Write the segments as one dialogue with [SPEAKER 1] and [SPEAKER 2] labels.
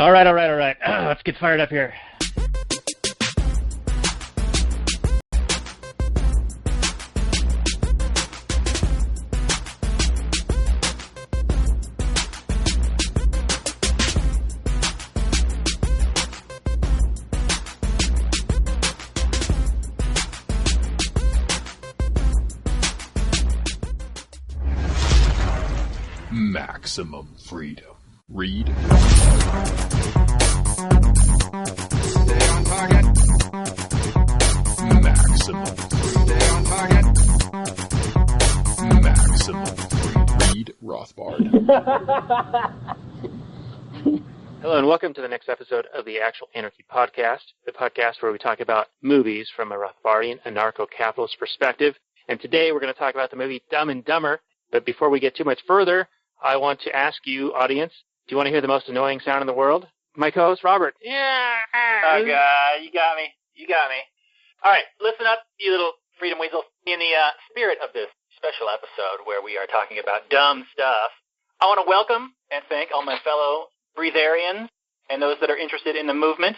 [SPEAKER 1] All right. Let's get fired up here.
[SPEAKER 2] Maximum freedom. Read.
[SPEAKER 3] Stay on target.
[SPEAKER 2] Maximum.
[SPEAKER 3] Stay on target.
[SPEAKER 2] Maximum freedom. Read Rothbard.
[SPEAKER 1] Hello and welcome to the next episode of the Actual Anarchy Podcast, the podcast where we talk about movies from a Rothbardian Anarcho-capitalism perspective. And today we're going to talk about the movie Dumb and Dumber. But before we get too much further, I want to ask you, audience, do you want to hear the most annoying sound in the world? My co-host, Robert.
[SPEAKER 4] Yeah. Oh, God. You got me. All right. Listen up, you little freedom weasels. In the spirit of this special episode where we are talking about dumb stuff, I want to welcome and thank all my fellow breatharians and those that are interested in the movement,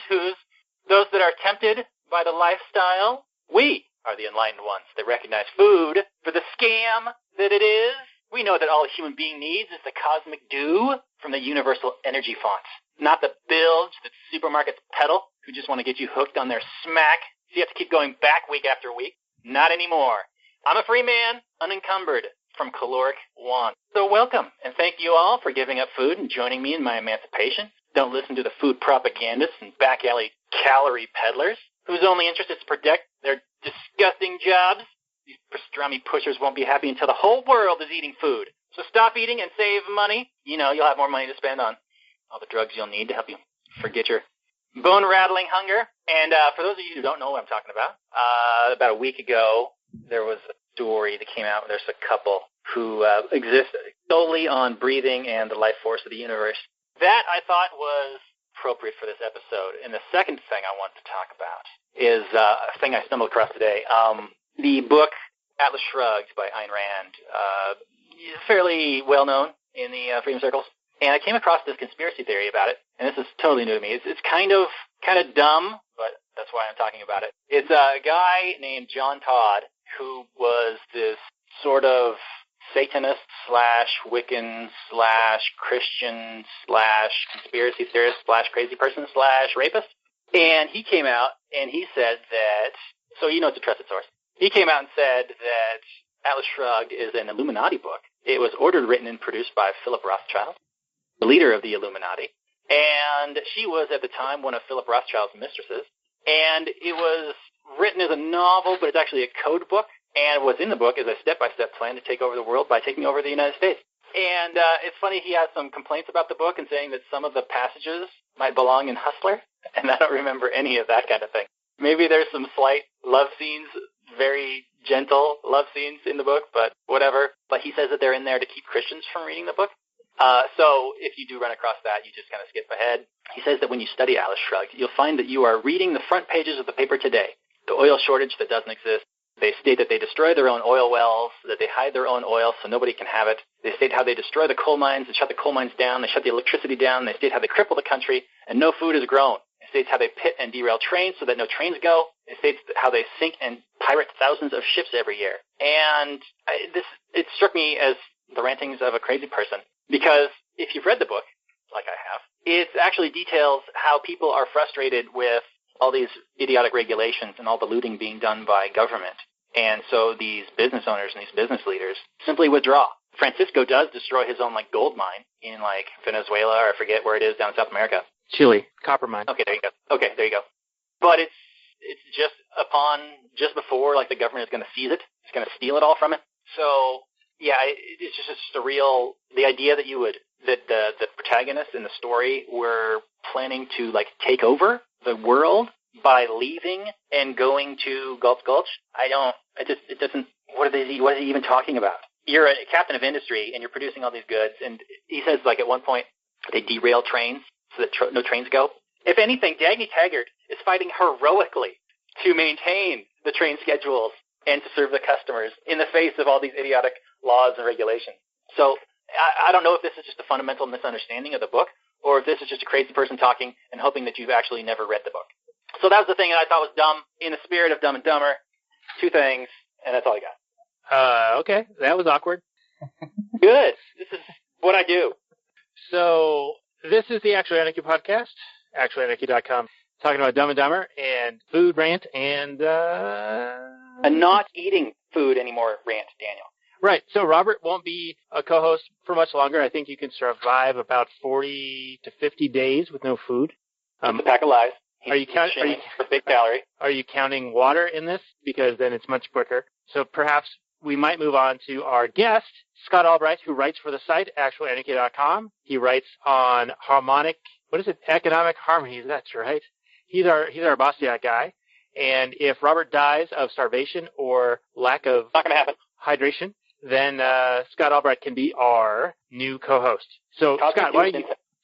[SPEAKER 4] those that are tempted by the lifestyle. We are the enlightened ones that recognize food for the scam that it is. We know that all a human being needs is the cosmic dew from the universal energy fonts, not the bilge that supermarkets peddle who just want to get you hooked on their smack. So you have to keep going back week after week. Not anymore. I'm a free man, unencumbered from caloric want. So welcome, and thank you all for giving up food and joining me in my emancipation. Don't listen to the food propagandists and back alley calorie peddlers whose only interest is to protect their disgusting jobs. These pastrami pushers won't be happy until the whole world is eating food. So stop eating and save money. You know, you'll have more money to spend on all the drugs you'll need to help you forget your bone-rattling hunger. And for those of you who don't know what I'm talking about a week ago, there was a story that came out. There's a couple who exist solely on breathing and the life force of the universe. That, I thought, was appropriate for this episode. And the second thing I want to talk about is a thing I stumbled across today. The book Atlas Shrugged by Ayn Rand, fairly well-known in the freedom circles. And I came across this conspiracy theory about it, and this is totally new to me. It's kind of dumb, but that's why I'm talking about it. It's a guy named John Todd who was this sort of Satanist / Wiccan / Christian / conspiracy theorist / crazy person / rapist. And he came out and he said that, so you know it's a trusted source. He came out and said that Atlas Shrugged is an Illuminati book. It was ordered, written, and produced by Philip Rothschild, the leader of the Illuminati. And she was, at the time, one of Philip Rothschild's mistresses. And it was written as a novel, but it's actually a code book. And what's in the book is a step-by-step plan to take over the world by taking over the United States. And it's funny, he has some complaints about the book and saying that some of the passages might belong in Hustler. And I don't remember any of that kind of thing. Maybe there's some slight love scenes, very gentle love scenes in the book, but whatever. But he says that they're in there to keep Christians from reading the book. So if you do run across that, you just kind of skip ahead. He says that when you study Atlas Shrugged, you'll find that you are reading the front pages of the paper today. The oil shortage that doesn't exist. They state that they destroy their own oil wells, that they hide their own oil so nobody can have it. They state how they destroy the coal mines and shut the coal mines down. They shut the electricity down. They state how they cripple the country and no food is grown. It states how they pit and derail trains so that no trains go. It states how they sink and pirate thousands of ships every year. And it struck me as the rantings of a crazy person, because if you've read the book, like I have, it actually details how people are frustrated with all these idiotic regulations and all the looting being done by government. And so these business owners and these business leaders simply withdraw. Francisco does destroy his own gold mine in Venezuela, or I forget where it is, down in South America.
[SPEAKER 1] Chile, copper mine.
[SPEAKER 4] Okay, there you go. But it's just before the government is going to seize it. It's going to steal it all from it. So yeah, it's just surreal. The idea that the protagonists in the story were planning to take over the world by leaving and going to Gulf Gulch. It doesn't. What is he even talking about? You're a captain of industry and you're producing all these goods. And he says at one point they derail trains so that no trains go. If anything, Dagny Taggart is fighting heroically to maintain the train schedules and to serve the customers in the face of all these idiotic laws and regulations. So I don't know if this is just a fundamental misunderstanding of the book, or if this is just a crazy person talking and hoping that you've actually never read the book. So that was the thing that I thought was dumb in the spirit of Dumb and Dumber. 2 things, and that's all I got.
[SPEAKER 1] Okay. That was awkward.
[SPEAKER 4] Good. This is what I do.
[SPEAKER 1] So this is the Actual Anarchy Podcast, actualanarchy.com, talking about Dumb and Dumber and food rant and
[SPEAKER 4] A not eating food anymore rant, Daniel.
[SPEAKER 1] Right. So Robert won't be a co-host for much longer. I think you can survive about 40 to 50 days with no food.
[SPEAKER 4] It's a pack of lies.
[SPEAKER 1] Are you counting
[SPEAKER 4] for big calorie?
[SPEAKER 1] Are you counting water in this? Because then it's much quicker. So perhaps we might move on to our guest, Scott Albright, who writes for the site actualanarchy.com. He writes on economic harmonies. That's right. He's our Bastiat guy. And if Robert dies of starvation or lack of
[SPEAKER 4] not gonna happen.
[SPEAKER 1] hydration, then Scott Albright can be our new co-host. So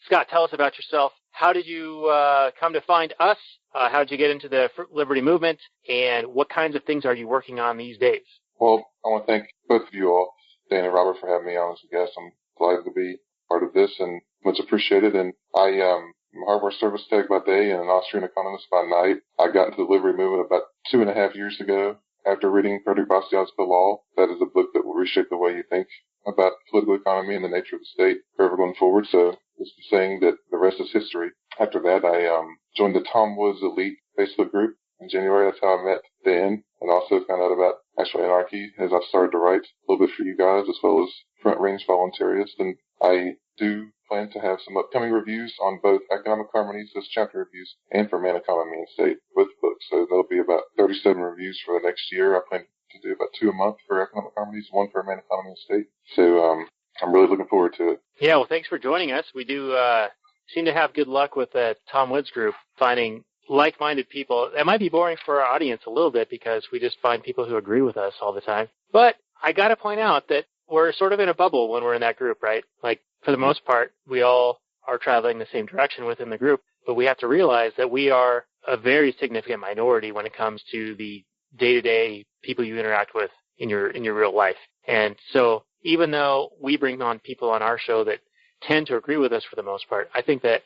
[SPEAKER 1] Scott, tell us about yourself. How did you come to find us? How did you get into the Liberty movement? And what kinds of things are you working on these days?
[SPEAKER 5] Well, I want to thank both of you all, Dan and Robert, for having me on as a guest. I'm glad to be part of this and much appreciated. And I'm a hardware service tech by day and an Austrian economist by night. I got into the Liberty movement about 2.5 years ago after reading Frederick Bastiat's The Law. That is a book that will reshape the way you think about political economy and the nature of the state forever going forward. So it's the saying that the rest is history. After that, I joined the Tom Woods Elite Facebook group in January. That's how I met Dan, and also found out about Actual Anarchy as I've started to write a little bit for you guys, as well as Front Range Voluntaryist. And I do plan to have some upcoming reviews on both Economic Harmonies as chapter reviews and for Man, Economy, and State with books. So there'll be about 37 reviews for the next year. I plan to do about 2 a month for Economic Harmonies, 1 for Man, Economy, and State. So I'm really looking forward to it.
[SPEAKER 1] Yeah, well, thanks for joining us. We do seem to have good luck with the Tom Woods group, finding like-minded people. That might be boring for our audience a little bit because we just find people who agree with us all the time. But I got to point out that we're sort of in a bubble when we're in that group, right? Like, for the most part, we all are traveling the same direction within the group, but we have to realize that we are a very significant minority when it comes to the day-to-day people you interact with in your real life. And so even though we bring on people on our show that tend to agree with us for the most part, I think that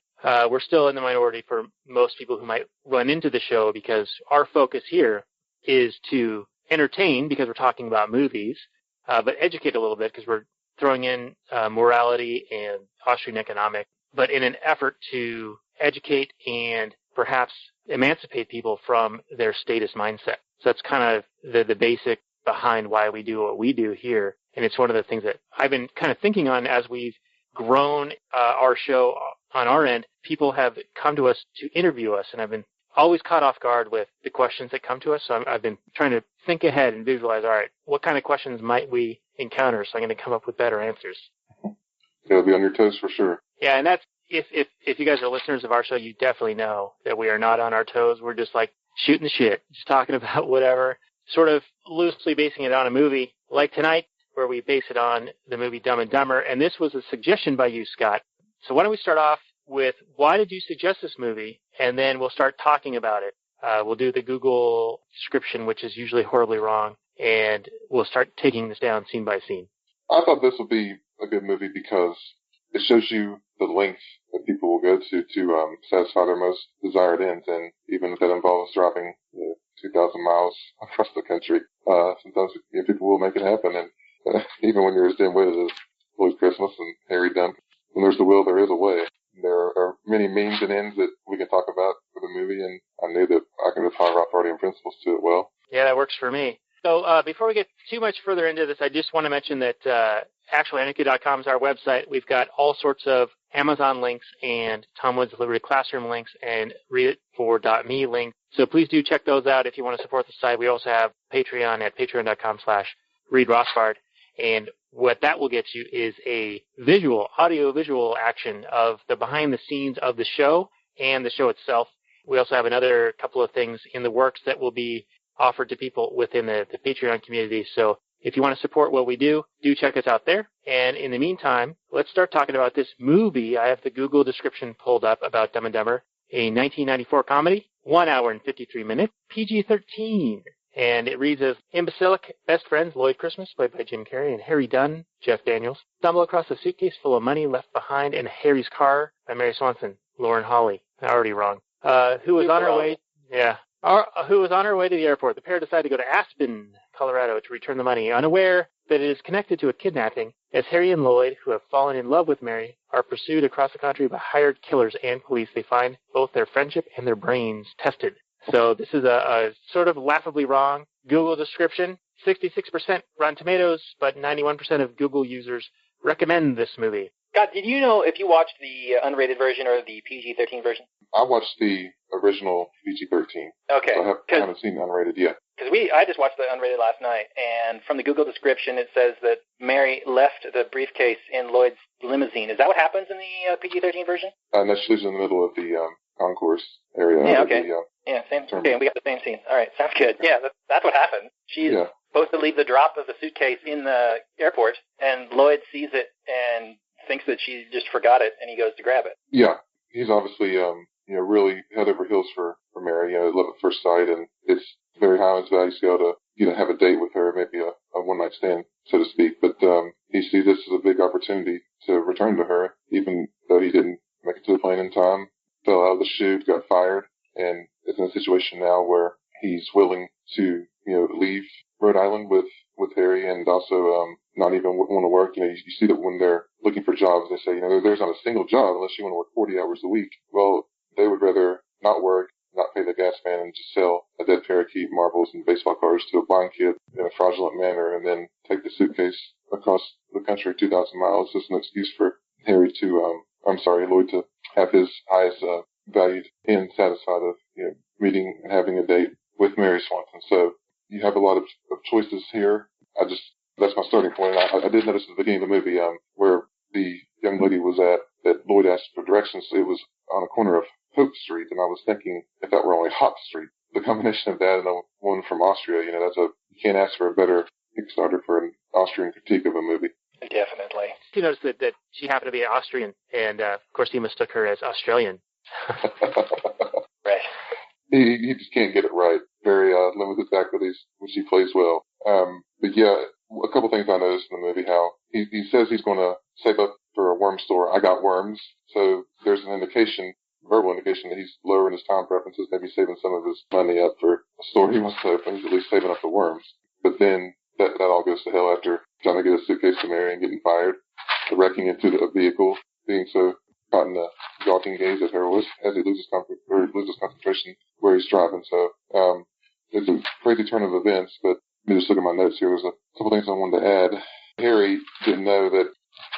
[SPEAKER 1] we're still in the minority for most people who might run into the show, because our focus here is to entertain because we're talking about movies, but educate a little bit because we're throwing in morality and Austrian economic, but in an effort to educate and perhaps emancipate people from their status mindset. So that's kind of the basic behind why we do what we do here. And it's one of the things that I've been kind of thinking on as we've grown our show on our end. People have come to us to interview us, and I've been always caught off guard with the questions that come to us. So I've been trying to think ahead and visualize, all right, what kind of questions might we encounter? So I'm going to come up with better answers.
[SPEAKER 5] It'll be on your toes for sure.
[SPEAKER 1] Yeah, and that's, if you guys are listeners of our show, you definitely know that we are not on our toes. We're just like shooting the shit, just talking about whatever, sort of loosely basing it on a movie like tonight, where we base it on the movie Dumb and Dumber. And this was a suggestion by you, Scott. So why don't we start off with, why did you suggest this movie? And then we'll start talking about it. We'll do the Google description, which is usually horribly wrong, and we'll start taking this down scene by scene.
[SPEAKER 5] I thought this would be a good movie because it shows you the lengths that people will go to satisfy their most desired ends. And even if that involves driving 2,000 miles across the country, sometimes people will make it happen. And even when you're as dim-witted as Lloyd Christmas and Harry Dunne, when there's the will, there is a way. There are many means and ends that we can talk about for the movie, and I knew that I can apply Rothbardian principles to it well. Yeah, that works for me. So before we get too much further into this, I just want to mention that actualanarchy.com is our website. We've got all sorts of Amazon links and Tom Woods Liberty Classroom links and readitfor.me links. So please do check those out if you want to support the site. We also have Patreon at patreon.com/readrothbard. And what that will get you is a audio-visual action of the behind-the-scenes of the show and the show itself. We also have another couple of things in the works that will be offered to people within the Patreon community. So if you want to support what we do check us out there. And in the meantime, let's start talking about this movie. I have the Google description pulled up about Dumb and Dumber, a 1994 comedy, 1 hour and 53 minutes, PG-13.
[SPEAKER 1] And it reads as, Imbecilic best friends Lloyd Christmas, played by Jim Carrey, and Harry Dunne, Jeff Daniels, stumble across a suitcase full of money left behind in Harry's car by Mary Swanson, Lauren Holly. Already wrong. Who was on her way to the airport. The pair decide to go to Aspen, Colorado, to return the money, unaware that it is connected to a kidnapping, as Harry and Lloyd, who have fallen in love with Mary, are pursued across the country by hired killers and police. They find both their friendship and their brains tested. So this is a sort of laughably wrong Google description. 66% Rotten Tomatoes, but 91% of Google users recommend this movie.
[SPEAKER 4] Scott, did you know if you watched the unrated version or the PG-13 version?
[SPEAKER 5] I watched the original PG-13.
[SPEAKER 4] Okay.
[SPEAKER 5] So I haven't seen the unrated yet.
[SPEAKER 4] Because I just watched the unrated last night, and from the Google description it says that Mary left the briefcase in Lloyd's limousine. Is that what happens in the PG-13 version?
[SPEAKER 5] No, she lives in the middle of the concourse area.
[SPEAKER 4] Yeah, okay. Same. Okay, we got the same scene. All right, sounds good. Yeah, that's what happened. She's supposed to leave the drop of the suitcase in the airport, and Lloyd sees it and thinks that she just forgot it, and he goes to grab it.
[SPEAKER 5] Yeah, he's obviously really head over heels for Mary. Love at first sight, and it's very high on his value scale to have a date with her, maybe a one night stand, so to speak. But he sees this as a big opportunity to return to her, even though he didn't make it to the plane in time, fell out of the chute, got fired, and is in a situation now where he's willing to leave Rhode Island with Harry, and also not even want to work. You see that when they're looking for jobs, they say, there's not a single job unless you want to work 40 hours a week. Well, they would rather not work, not pay the gas man, and just sell a dead parakeet, marbles, and baseball cards to a blind kid in a fraudulent manner, and then take the suitcase across the country 2,000 miles as an excuse for Lloyd to have his highest valued end satisfied of meeting and having a date with Mary Swanson. So you have a lot of choices here. That's my starting point. I did notice at the beginning of the movie where the young lady was at, that Lloyd asked for directions. It was on a corner of Hope Street, and I was thinking if that were only Hop Street. The combination of that and the one from Austria, you can't ask for a better Kickstarter for an Austrian critique of a movie.
[SPEAKER 4] Definitely.
[SPEAKER 1] You noticed that she happened to be Austrian, and of course he mistook her as Australian.
[SPEAKER 4] Right.
[SPEAKER 5] He just can't get it right. Very limited faculties, which he plays well. But yeah, a couple things I noticed in the movie, how he says he's going to save up for a worm store. I got worms. So there's an verbal indication that he's lowering his time preferences, maybe saving some of his money up for a store he wants to open. He's at least saving up the worms. But then that all goes to hell after trying to get a suitcase to Mary and getting fired, wrecking into a vehicle, being so caught in a gawking gaze at her as he loses concentration where he's driving. So it's a crazy turn of events, but let me just look at my notes here. There's a couple things I wanted to add. Harry didn't know that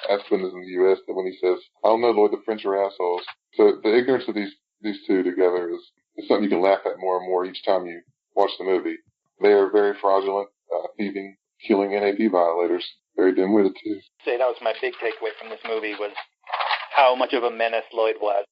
[SPEAKER 5] Aspen is in the U.S., that when he says, I don't know, Lloyd, the French are assholes. So the ignorance of these two together is something you can laugh at more and more each time you watch the movie. They are very fraudulent, thieving, killing NAP violators. Very dim-witted, too.
[SPEAKER 4] Say that was my big takeaway from this movie, was how much of a menace Lloyd was.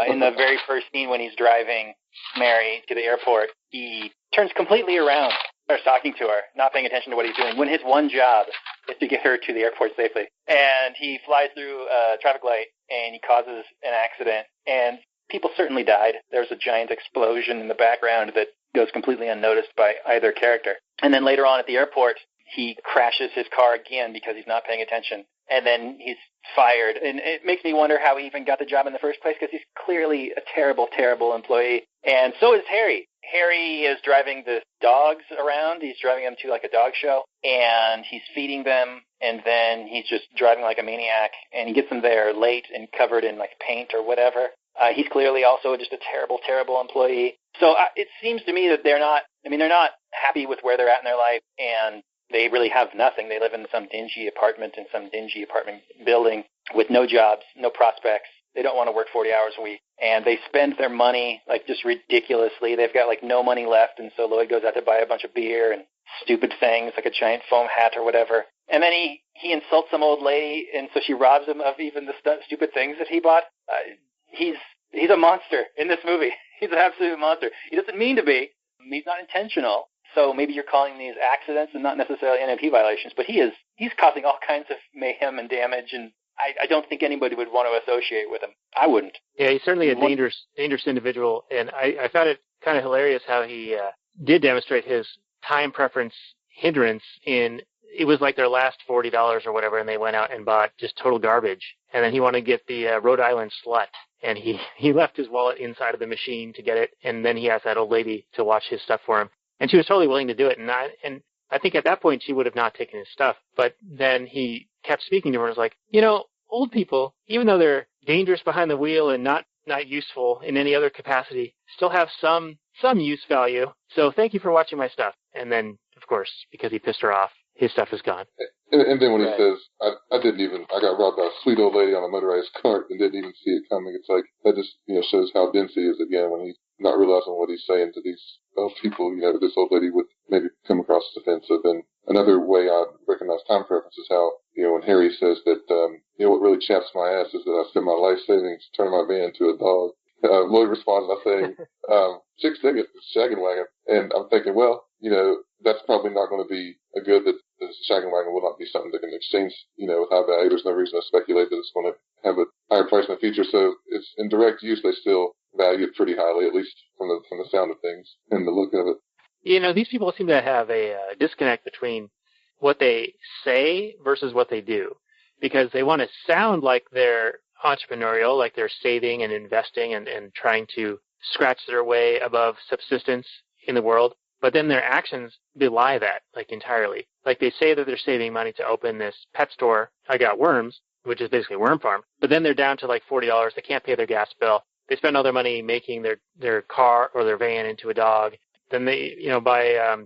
[SPEAKER 4] In the very first scene when he's driving Mary to the airport, he turns completely around, starts talking to her, not paying attention to what he's doing, when his one job is to get her to the airport safely. And he flies through a traffic light, and he causes an accident, and people certainly died. There's a giant explosion in the background that goes completely unnoticed by either character. And then later on at the airport, he crashes his car again because he's not paying attention. And then he's fired. And it makes me wonder how he even got the job in the first place, because he's clearly a terrible, terrible employee. And so is Harry. Harry is driving the dogs around. He's driving them to like a dog show, and he's feeding them, and then he's just driving like a maniac, and he gets them there late and covered in like paint or whatever. He's clearly also just a terrible, terrible employee. So it seems to me that they're not happy with where they're at in their life, and they really have nothing. They live in some dingy apartment in some dingy apartment building with no jobs, no prospects. They don't want to work 40 hours a week, and they spend their money like just ridiculously. They've got like no money left, and so Lloyd goes out to buy a bunch of beer and stupid things like a giant foam hat or whatever. And then he insults some old lady, and so she robs him of even the stupid things that he bought. He's a monster in this movie. He's an absolute monster. He doesn't mean to be. He's not intentional. So maybe you're calling these accidents and not necessarily NAP violations, but he's causing all kinds of mayhem and damage, and I don't think anybody would want to associate with him. I wouldn't.
[SPEAKER 1] Yeah, he's certainly a dangerous individual, and I found it kind of hilarious how he did demonstrate his time preference hindrance in, it was like their last $40 or whatever, and they went out and bought just total garbage. And then he wanted to get the Rhode Island slut, and he left his wallet inside of the machine to get it, and then he asked that old lady to watch his stuff for him. And she was totally willing to do it, and I think at that point she would have not taken his stuff. But then he kept speaking to her and was like, old people, even though they're dangerous behind the wheel and not useful in any other capacity, still have some use value. So thank you for watching my stuff. And then, of course, because he pissed her off, his stuff is gone.
[SPEAKER 5] And then when he says, I got robbed by a sweet old lady on a motorized cart and didn't even see it coming. It's like, that just, shows how dense he is again when he's not realizing what he's saying to these old people. This old lady would maybe come across as offensive. And another way I recognize time preference is how, when Harry says that, what really chaps my ass is that I spend my life savings turning my van into a dog. Lloyd responds by saying, chick shaggin' wagon. And I'm thinking, well, that's probably not going to be a good, that the shaggin' wagon will not be something that can exchange, with high value. There's no reason to speculate that it's going to have a higher price in the future. So it's in direct use, they still value it pretty highly, at least from the sound of things and the look of it.
[SPEAKER 1] These people seem to have a disconnect between what they say versus what they do, because they want to sound like they're entrepreneurial, like they're saving and investing and trying to scratch their way above subsistence in the world. But then their actions belie that, entirely. Like, they say that they're saving money to open this pet store, I Got Worms, which is basically a worm farm. But then they're down to $40. They can't pay their gas bill. They spend all their money making their car or their van into a dog. Then they, buy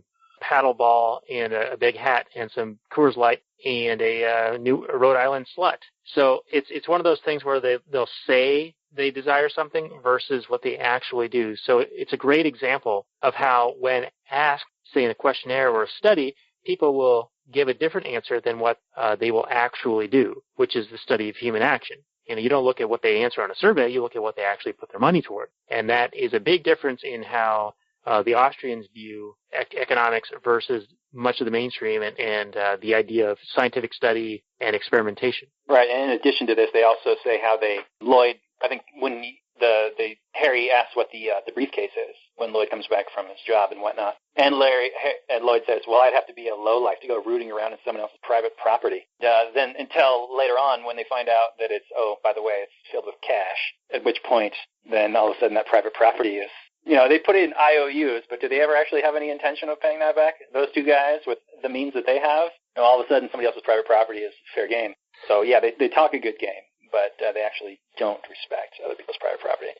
[SPEAKER 1] paddle ball and a big hat and some Coors Light and a new Rhode Island slut. So it's one of those things where they'll say they desire something versus what they actually do. So it's a great example of how, when asked, say in a questionnaire or a study, people will give a different answer than what they will actually do, which is the study of human action. You don't look at what they answer on a survey, you look at what they actually put their money toward. And that is a big difference in how the Austrians view economics versus much of the mainstream and the idea of scientific study and experimentation.
[SPEAKER 4] Right, and in addition to this, they also say how Lloyd, I think when Harry asks what the briefcase is when Lloyd comes back from his job and whatnot, and Lloyd says, well, I'd have to be a lowlife to go rooting around in someone else's private property. Then until later on when they find out that it's, oh, by the way, it's filled with cash, at which point then all of a sudden that private property is, they put in IOUs, but do they ever actually have any intention of paying that back? Those two guys with the means that they have, all of a sudden somebody else's private property is fair game. So yeah, they talk a good game, but they actually don't respect other people's private property.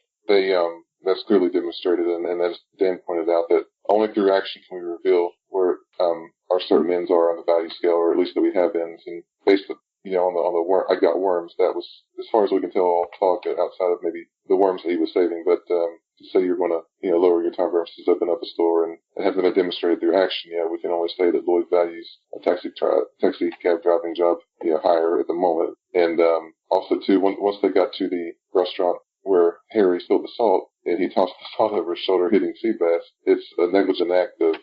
[SPEAKER 5] That's clearly demonstrated, and as Dan pointed out, that only through action can we reveal where our certain ends are on the value scale, or at least that we have ends. And based on the I Got Worms, that was, as far as we can tell, all talk outside of maybe the worms that he was saving. But to say you're going to lower your time versus open up a store and have them demonstrated through action, we can only say that Lloyd values a taxi cab driving job higher at the moment. And also too, once they got to the restaurant where Harry spilled the salt and he tossed the salt over his shoulder hitting Seabass, it's a negligent act of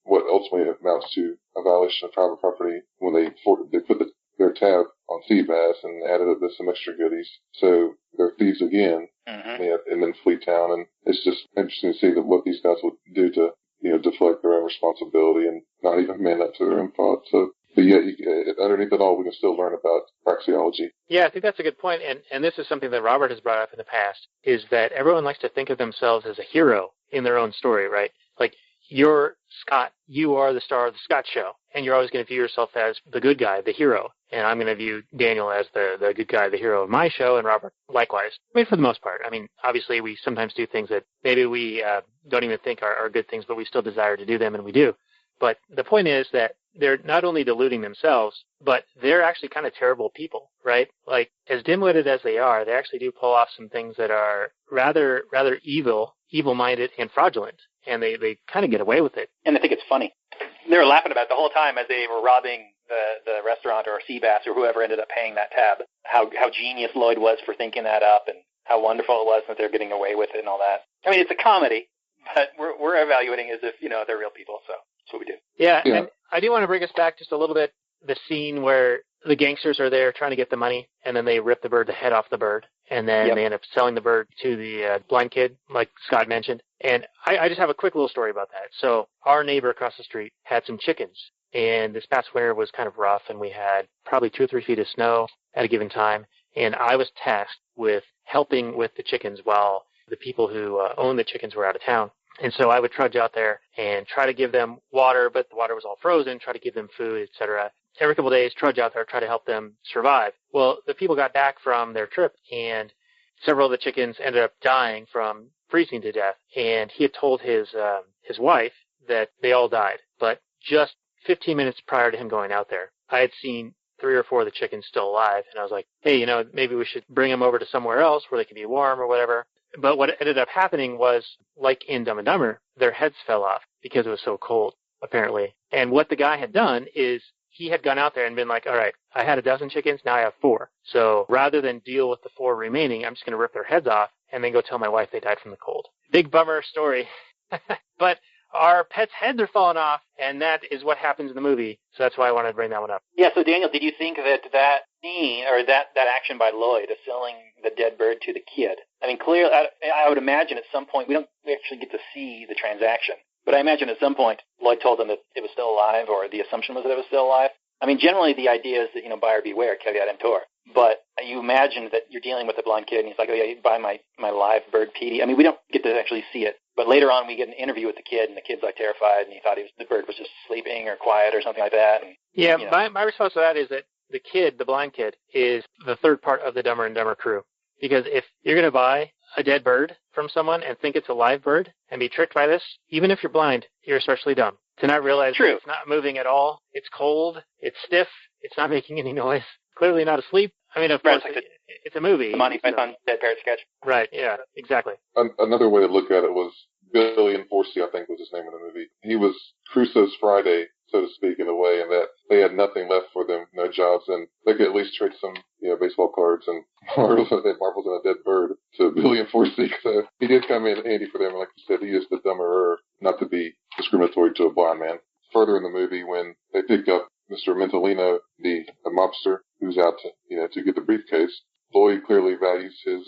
[SPEAKER 5] what ultimately amounts to a violation of private property when they put their tab on Seabass and added up some extra goodies. So they're thieves again, and then flee town. And it's just interesting to see that what these guys would do to deflect their own responsibility and not even man up to their own fault. So, but yet, underneath it all, we can still learn about praxeology. Yeah,
[SPEAKER 1] I think that's a good point. And this is something that Robert has brought up in the past, is that everyone likes to think of themselves as a hero in their own story, right? Like, you're Scott, you are the star of the Scott show, and you're always going to view yourself as the good guy, the hero. And I'm going to view Daniel as the good guy, the hero of my show, and Robert likewise. I mean, for the most part. I mean, obviously we sometimes do things that maybe we don't even think are good things, but we still desire to do them, and we do. But the point is that they're not only deluding themselves, but they're actually kind of terrible people, right? Like, as dim-witted as they are, they actually do pull off some things that are rather evil-minded and fraudulent, and they kind of get away with it.
[SPEAKER 4] And I think it's funny. They were laughing about it the whole time as they were robbing the restaurant or Seabass or whoever ended up paying that tab, how genius Lloyd was for thinking that up and how wonderful it was that they're getting away with it and all that. I mean, it's a comedy, but we're evaluating as if, they're real people, so that's what we do.
[SPEAKER 1] Yeah, and I do want to bring us back just a little bit, the scene where the gangsters are there trying to get the money, and then they rip the head off the bird, and then they end up selling the bird to the blind kid, like Scott mentioned. And I just have a quick little story about that. So our neighbor across the street had some chickens, and this past winter was kind of rough, and we had probably 2 or 3 feet of snow at a given time, and I was tasked with helping with the chickens while the people who owned the chickens were out of town. And so I would trudge out there and try to give them water, but the water was all frozen, try to give them food, etc. Every couple of days, trudge out there, try to help them survive. Well, the people got back from their trip, and several of the chickens ended up dying from freezing to death. And he had told his wife that they all died. But just 15 minutes prior to him going out there, I had seen 3 or 4 of the chickens still alive. And I was like, hey, maybe we should bring them over to somewhere else where they can be warm or whatever. But what ended up happening was, like in Dumb and Dumber, their heads fell off because it was so cold, apparently. And what the guy had done is he had gone out there and been like, all right, I had a dozen chickens, now I have 4. So rather than deal with the 4 remaining, I'm just going to rip their heads off and then go tell my wife they died from the cold. Big bummer story. But our pets' heads are falling off, and that is what happens in the movie. So that's why I wanted to bring that one up.
[SPEAKER 4] Yeah, so Daniel, did you think that scene, or that action by Lloyd of selling the dead bird to the kid, I mean, clearly, I would imagine at some point, we don't actually get to see the transaction, but I imagine at some point Lloyd told them that it was still alive, or the assumption was that it was still alive. I mean, generally the idea is that, buyer beware, caveat emptor. But you imagine that you're dealing with a blind kid, and he's like, oh yeah, you buy my live bird, Petey. I mean, we don't get to actually see it. But later on, we get an interview with the kid, and the kid's like terrified, and he thought the bird was just sleeping or quiet or something like that. And,
[SPEAKER 1] yeah, my response to that is that the kid, the blind kid, is the third part of the Dumber and Dumber crew. Because if you're going to buy a dead bird from someone and think it's a live bird and be tricked by this, even if you're blind, you're especially dumb. To not realize that it's not moving at all, it's cold, it's stiff, it's not making any noise, clearly not asleep. I mean, of course, it's a movie.
[SPEAKER 4] The Monty Python Dead Parrot sketch.
[SPEAKER 1] Right, yeah, exactly.
[SPEAKER 5] Another way to look at it was Billy Enforcey, I think was his name of the movie. He was Crusoe's Friday, so to speak, in a way, in that they had nothing left for them, no jobs, and they could at least trade some, baseball cards and marbles and a dead bird to Billy Enforcey. So he did come in handy for them, and like you said, he is the dumberer, not to be discriminatory to a blind man. Further in the movie, when they pick up Mr. Mentalino, the mobster who's out to get the briefcase, Lloyd clearly values his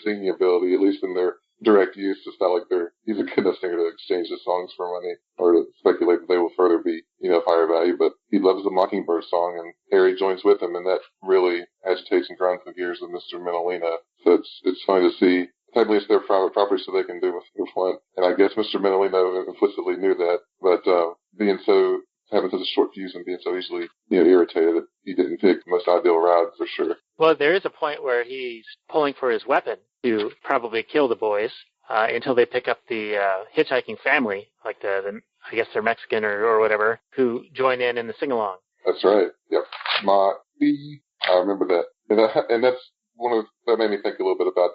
[SPEAKER 5] singing ability, at least in their direct use. It's not like he's a good enough singer to exchange his songs for money or to speculate that they will further be, of higher value. But he loves the Mockingbird song, and Harry joins with him, and that really agitates and grinds the gears of Mr. Mentalino. So it's funny to see. Technically, it's their private property, so they can do with what. And I guess Mr. Mentalino implicitly knew that, but having such a short fuse and being so easily, irritated that he didn't pick the most ideal route for sure.
[SPEAKER 1] Well, there is a point where he's pulling for his weapon to probably kill the boys until they pick up the hitchhiking family, like I guess they're Mexican or whatever, who join in the sing-along.
[SPEAKER 5] That's right. Yep. I remember that. And that's that made me think a little bit about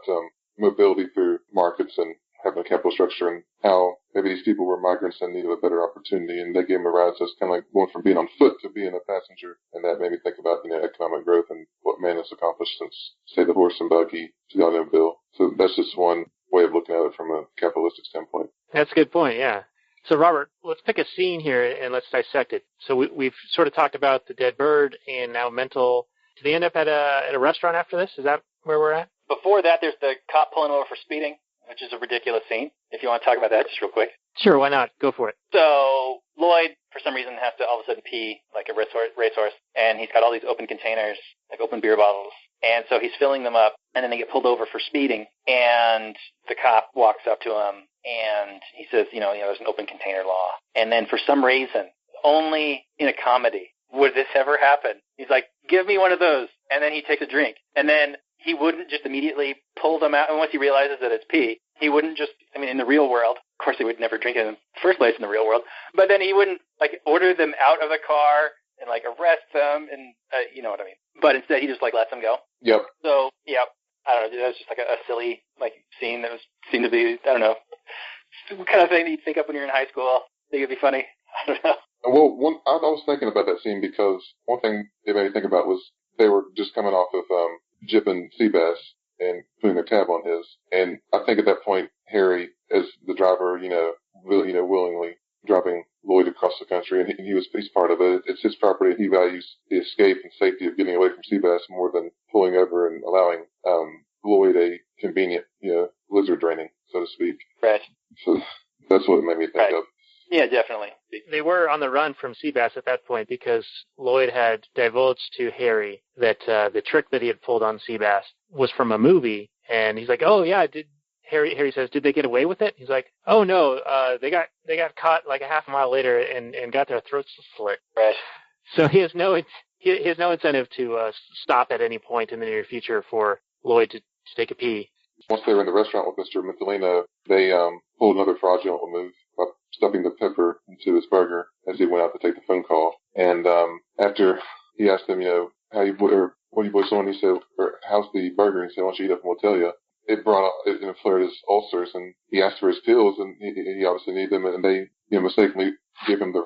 [SPEAKER 5] mobility through markets and having a capital structure, and how maybe these people were migrants and needed a better opportunity, and they gave them a ride. So it's kind of like going from being on foot to being a passenger, and that made me think about economic growth and what man has accomplished since, say, the horse and buggy to the automobile. So that's just one way of looking at it from a capitalistic standpoint. That's
[SPEAKER 1] a good point, yeah. So Robert, let's pick a scene here and let's dissect it. So we've sort of talked about the dead bird and now mental. Do they end up at a restaurant after this? Is that where we're at?
[SPEAKER 4] Before that, there's the cop pulling over for speeding, which is a ridiculous scene. If you want to talk about that just real quick.
[SPEAKER 1] Sure, why not? Go for it.
[SPEAKER 4] So Lloyd, for some reason, has to all of a sudden pee like a racehorse, and he's got all these open containers, like open beer bottles, and so he's filling them up, and then they get pulled over for speeding, and the cop walks up to him, and he says, there's an open container law. And then for some reason, only in a comedy would this ever happen. He's like, give me one of those, and then he takes a drink, and then he wouldn't just immediately pull them out. And once he realizes that it's pee, he wouldn't just, in the real world, of course he would never drink it in the first place in the real world, but then he wouldn't, order them out of the car and, arrest them and, you know what I mean. But instead he just, lets them go.
[SPEAKER 5] Yep.
[SPEAKER 4] So, yeah, I don't know, that was just, a silly, scene that seemed to be, I don't know, what kind of thing that you'd think up when you're in high school. Think it'd be funny? I don't know.
[SPEAKER 5] Well, I was thinking about that scene because one thing it made me think about was they were just coming off of Jip and Seabass and putting their tab on his. And I think at that point, Harry, as the driver, willingly driving Lloyd across the country, and he's part of it. It's his property, and he values the escape and safety of getting away from Seabass more than pulling over and allowing Lloyd a convenient, lizard draining, so to speak.
[SPEAKER 4] Right.
[SPEAKER 5] So that's what it made me think of.
[SPEAKER 4] Yeah, definitely.
[SPEAKER 1] They were on the run from Seabass at that point because Lloyd had divulged to Harry that the trick that he had pulled on Seabass was from a movie, and he's like, "Oh yeah, Harry says, did they get away with it?" He's like, "Oh no, they got caught like a half a mile later and got their throats slit."
[SPEAKER 4] Right.
[SPEAKER 1] So he has no incentive to stop at any point in the near future for Lloyd to take a pee.
[SPEAKER 5] Once they were in the restaurant with Mr. Mithelina, they pulled another fraudulent move by stuffing the pepper into his burger as he went out to take the phone call. And after he asked them, what do you boys want? He said, or how's the burger? He said, why don't you eat up and we'll tell you. It flared his ulcers, and he asked for his pills, and he obviously needed them, and they mistakenly gave him the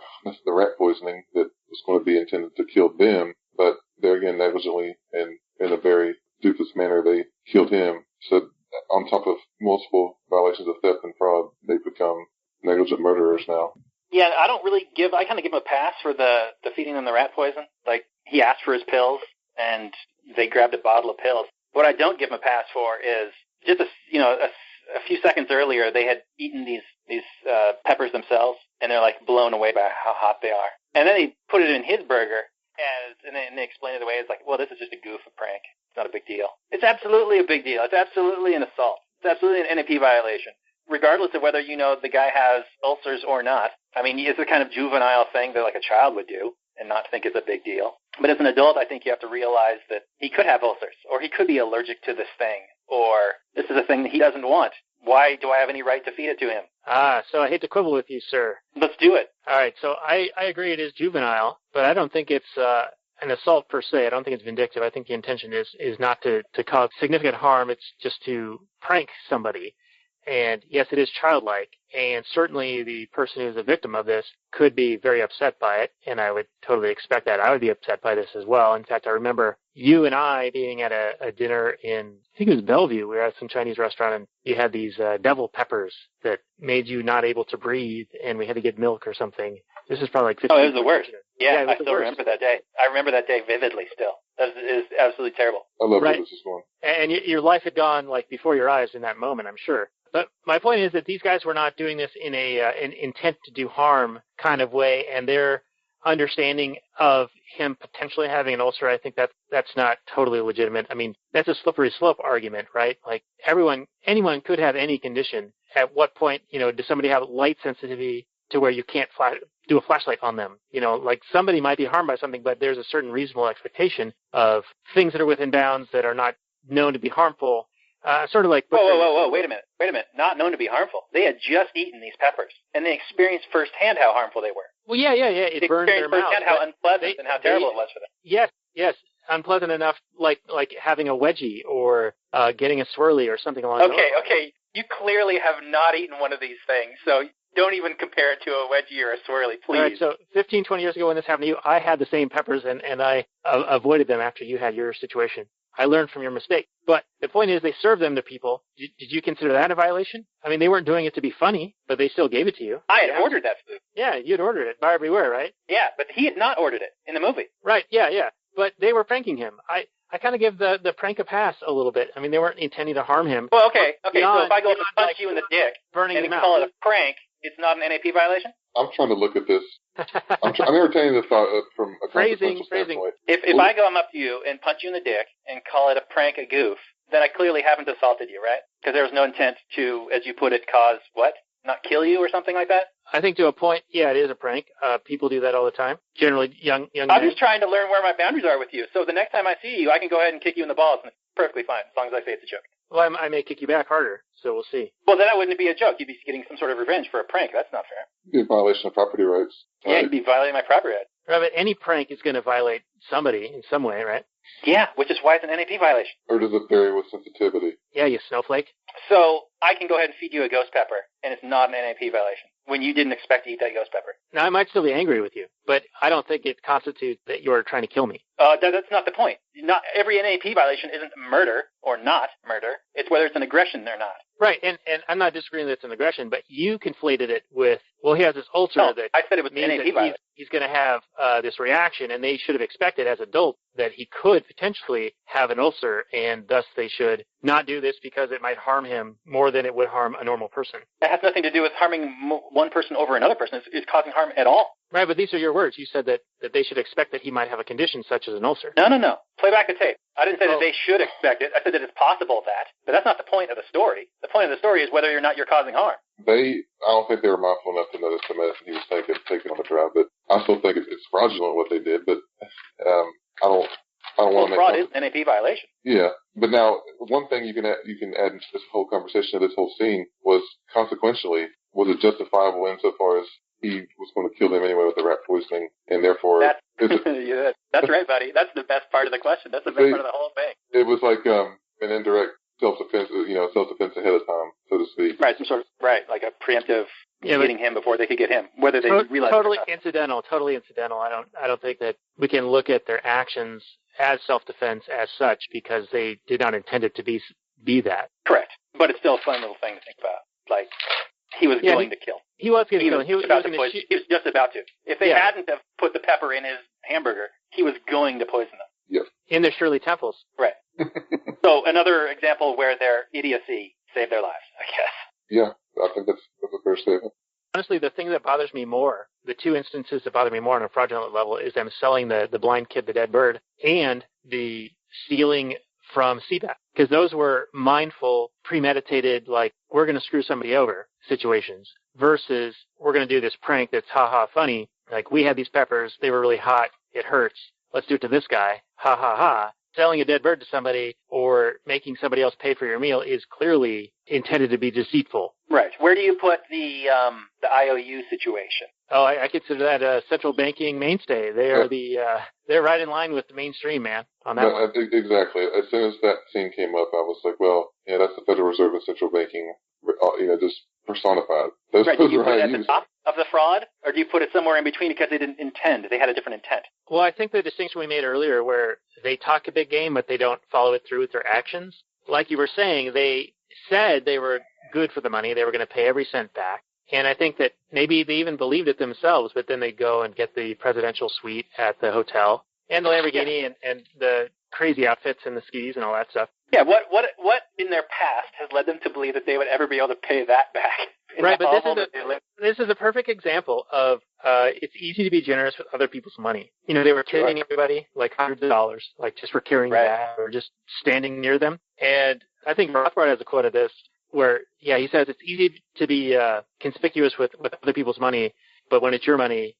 [SPEAKER 5] rat poisoning that was going to be intended to kill them, but there again, negligently and in a very doofus manner, they killed him. So on top of multiple violations of theft and fraud, they become negligent murderers now.
[SPEAKER 4] Yeah, I kind of give him a pass for the feeding them the rat poison. Like, he asked for his pills, and they grabbed a bottle of pills. What I don't give him a pass for is just a few seconds earlier, they had eaten these peppers themselves, and they're like blown away by how hot they are. And then he put it in his burger, and they explain it away. It's like, well, this is just a goof, a prank. It's not a big deal. It's absolutely a big deal. It's absolutely an assault. It's absolutely an NAP violation, regardless of whether the guy has ulcers or not. I mean, it's the kind of juvenile thing that like a child would do and not think it's a big deal. But as an adult, I think you have to realize that he could have ulcers, or he could be allergic to this thing, or this is a thing that he doesn't want. Why do I have any right to feed it to him?
[SPEAKER 1] So I hate to quibble with you, sir.
[SPEAKER 4] Let's do it.
[SPEAKER 1] All right, so I agree it is juvenile, but I don't think it's an assault per se. I don't think it's vindictive. I think the intention is not to cause significant harm. It's just to prank somebody. And yes, it is childlike, and certainly the person who's a victim of this could be very upset by it, and I would totally expect that. I would be upset by this as well. In fact, I remember you and I being at a dinner in, I think it was Bellevue. We were at some Chinese restaurant, and you had these devil peppers that made you not able to breathe, and we had to get milk or something. This is probably like 15
[SPEAKER 4] Oh, it was the worst. Yeah, I still remember that day. I remember that day vividly still. It is absolutely terrible.
[SPEAKER 5] I love where this is going.
[SPEAKER 1] And your life had gone like before your eyes in that moment, I'm sure. But my point is that these guys were not doing this in an intent to do harm kind of way, and their understanding of him potentially having an ulcer, I think that's not totally legitimate. I mean, that's a slippery slope argument, right? Like anyone could have any condition. At what point, does somebody have light sensitivity to where you can't do a flashlight on them? Like somebody might be harmed by something, but there's a certain reasonable expectation of things that are within bounds that are not known to be harmful. Sort of like...
[SPEAKER 4] Whoa, wait a minute. Not known to be harmful. They had just eaten these peppers, and they experienced firsthand how harmful they were.
[SPEAKER 1] Well, yeah. It burned their mouth.
[SPEAKER 4] They experienced firsthand how unpleasant and how terrible it was for them.
[SPEAKER 1] Yes. Unpleasant enough, like having a wedgie or getting a swirly or something along those lines.
[SPEAKER 4] Okay. You clearly have not eaten one of these things, so don't even compare it to a wedgie or a swirly, please.
[SPEAKER 1] All right, so 15, 20 years ago when this happened to you, I had the same peppers, and I avoided them after you had your situation. I learned from your mistake. But the point is they served them to people. Did you consider that a violation? I mean, they weren't doing it to be funny, but they still gave it to you.
[SPEAKER 4] I had ordered that food.
[SPEAKER 1] Yeah, you'd ordered it. Buyer beware, right?
[SPEAKER 4] Yeah, but he had not ordered it in the movie.
[SPEAKER 1] Right, yeah. But they were pranking him. I kind of give the prank a pass a little bit. I mean, they weren't intending to harm him.
[SPEAKER 4] Well, okay. So if I go to punch you in the dick and call it a prank, it's not an NAP violation?
[SPEAKER 5] I'm trying to look at this. I'm entertaining the thought from a consequential standpoint.
[SPEAKER 4] If I come up to you and punch you in the dick and call it a prank, a goof, then I clearly haven't assaulted you, right? Because there was no intent to, as you put it, cause what? Not kill you or something like that?
[SPEAKER 1] I think to a point, yeah, it is a prank. People do that all the time. Generally, young men.
[SPEAKER 4] I'm just trying to learn where my boundaries are with you. So the next time I see you, I can go ahead and kick you in the balls, and it's perfectly fine, as long as I say it's a joke.
[SPEAKER 1] Well, I may kick you back harder, so we'll see.
[SPEAKER 4] Well, then that wouldn't be a joke. You'd be getting some sort of revenge for a prank. That's not fair.
[SPEAKER 5] It'd be a violation of property rights.
[SPEAKER 4] Yeah, you'd be violating my property rights.
[SPEAKER 1] Right, but any prank is going to violate somebody in some way, right?
[SPEAKER 4] Yeah, which is why it's an NAP violation.
[SPEAKER 5] Or does it vary with sensitivity?
[SPEAKER 1] Yeah, you snowflake.
[SPEAKER 4] So I can go ahead and feed you a ghost pepper, and it's not an NAP violation when you didn't expect to eat that ghost pepper.
[SPEAKER 1] Now, I might still be angry with you, but I don't think it constitutes that you're trying to kill me.
[SPEAKER 4] That's not the point. Not every NAP violation isn't murder or not murder. It's whether it's an aggression or not.
[SPEAKER 1] Right, and I'm not disagreeing that it's an aggression, but you conflated it with, well, he has this ulcer that
[SPEAKER 4] I said it was
[SPEAKER 1] means
[SPEAKER 4] NAP violation.
[SPEAKER 1] He's going to have this reaction, and they should have expected as adults that he could potentially have an ulcer, and thus they should not do this because it might harm him more than it would harm a normal person.
[SPEAKER 4] It has nothing to do with harming one person over another person. It's causing harm at all.
[SPEAKER 1] Right, but these are your words. You said that they should expect that he might have a condition such as an ulcer.
[SPEAKER 4] No. Play back the tape. I didn't say that they should expect it. I said that it's possible that, but that's not the point of the story. The point of the story is whether or not you're causing harm.
[SPEAKER 5] I don't think they were mindful enough to notice the medicine he was taking on the drive, but I still think it's fraudulent what they did, but I don't want to make...
[SPEAKER 4] fraud is an NAP violation.
[SPEAKER 5] Yeah, but now, one thing you can add into this whole conversation, this whole scene, was consequentially, was it justifiable insofar as he was going to kill them anyway with the rat poisoning, and therefore...
[SPEAKER 4] Yeah, that's right, buddy. That's the best part of the question. That's the best part of the whole thing.
[SPEAKER 5] It was like an indirect self-defense ahead of time, so to speak.
[SPEAKER 4] Right, some sort of, like a preemptive getting him before they could get him, whether they realize
[SPEAKER 1] totally incidental. I don't think that we can look at their actions as self-defense as such because they did not intend it to be that.
[SPEAKER 4] Correct. But it's still a fun little thing to think about. Like, he was going to kill.
[SPEAKER 1] He was going to kill. He was
[SPEAKER 4] just about to. If they hadn't have put the pepper in his hamburger, he was going to poison them.
[SPEAKER 5] Yes.
[SPEAKER 1] In their Shirley Temples.
[SPEAKER 4] Right. So another example where their idiocy saved their lives, I guess.
[SPEAKER 5] Yeah, I think that's a fair statement.
[SPEAKER 1] Honestly, the thing that bothers me more, the two instances that bother me more on a fraudulent level, is them selling the blind kid the dead bird and the stealing from CBAC. Because those were mindful, premeditated, like, we're going to screw somebody over situations versus we're going to do this prank that's ha-ha funny. Like, we had these peppers. They were really hot. It hurts. Let's do it to this guy. Ha-ha-ha. Selling a dead bird to somebody or making somebody else pay for your meal is clearly intended to be deceitful.
[SPEAKER 4] Right. Where do you put the IOU situation?
[SPEAKER 1] Oh, I consider that a central banking mainstay. They are they're right in line with the mainstream, man, on that one.
[SPEAKER 5] Exactly. As soon as that scene came up, I was like, well, yeah, that's the Federal Reserve and central banking, just personified. Those
[SPEAKER 4] right. Do you put it at
[SPEAKER 5] IOUs.
[SPEAKER 4] the top of the fraud, or do you put it somewhere in between because they didn't intend? They had a different intent.
[SPEAKER 1] Well, I think the distinction we made earlier where they talk a big game, but they don't follow it through with their actions. Like you were saying, they said they were good for the money. They were going to pay every cent back. And I think that maybe they even believed it themselves, but then they go and get the presidential suite at the hotel and the Lamborghini and the crazy outfits and the skis and all that stuff.
[SPEAKER 4] Yeah, what in their past has led them to believe that they would ever be able to pay that back?
[SPEAKER 1] Right, but this is a perfect example of it's easy to be generous with other people's money. You know, they were kidding everybody like hundreds of dollars, like just for carrying that or just standing near them. And I think Rothbard has a quote of this where, he says it's easy to be conspicuous with other people's money, but when it's your money,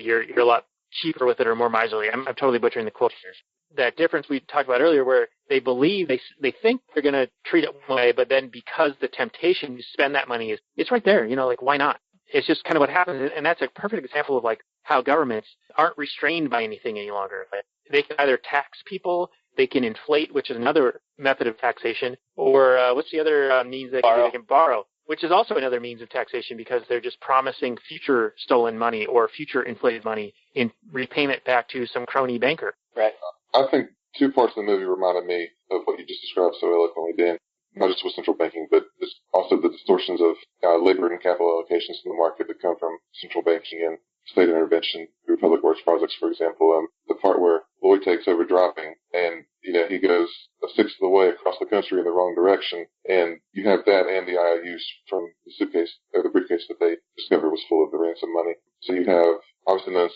[SPEAKER 1] you're a lot cheaper with it or more miserly. I'm totally butchering the quote here. That difference we talked about earlier where they believe, they think they're going to treat it one way, but then because the temptation to spend that money it's right there, like, why not? It's just kind of what happens, and that's a perfect example of, like, how governments aren't restrained by anything any longer. Like, they can either tax people, they can inflate, which is another method of taxation, or what's the other means they can do? They can borrow, which is also another means of taxation because they're just promising future stolen money or future inflated money in repayment back to some crony banker.
[SPEAKER 4] Right.
[SPEAKER 5] I think two parts of the movie reminded me of what you just described so eloquently, Dan. Not just with central banking, but just also the distortions of labor and capital allocations in the market that come from central banking and state intervention through public works projects, for example. The part where Lloyd takes over driving and, he goes a sixth of the way across the country in the wrong direction. And you have that and the IOUs from the suitcase or the briefcase that they discovered was full of the ransom money. So you have obviously no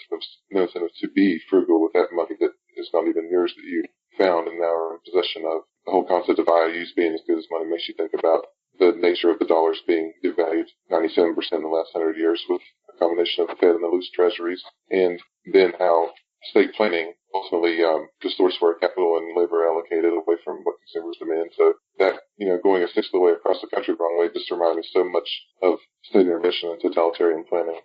[SPEAKER 5] incentive to be frugal with that money that is not even yours that you found and now are in possession of. The whole concept of IOUs being as good as money makes you think about the nature of the dollars being devalued 97% in the last 100 years with a combination of the Fed and the loose treasuries, and then how state planning ultimately distorts where capital and labor are allocated away from what consumers demand. So that, going a sixth of the way across the country the wrong way just reminded me so much of state intervention and totalitarian planning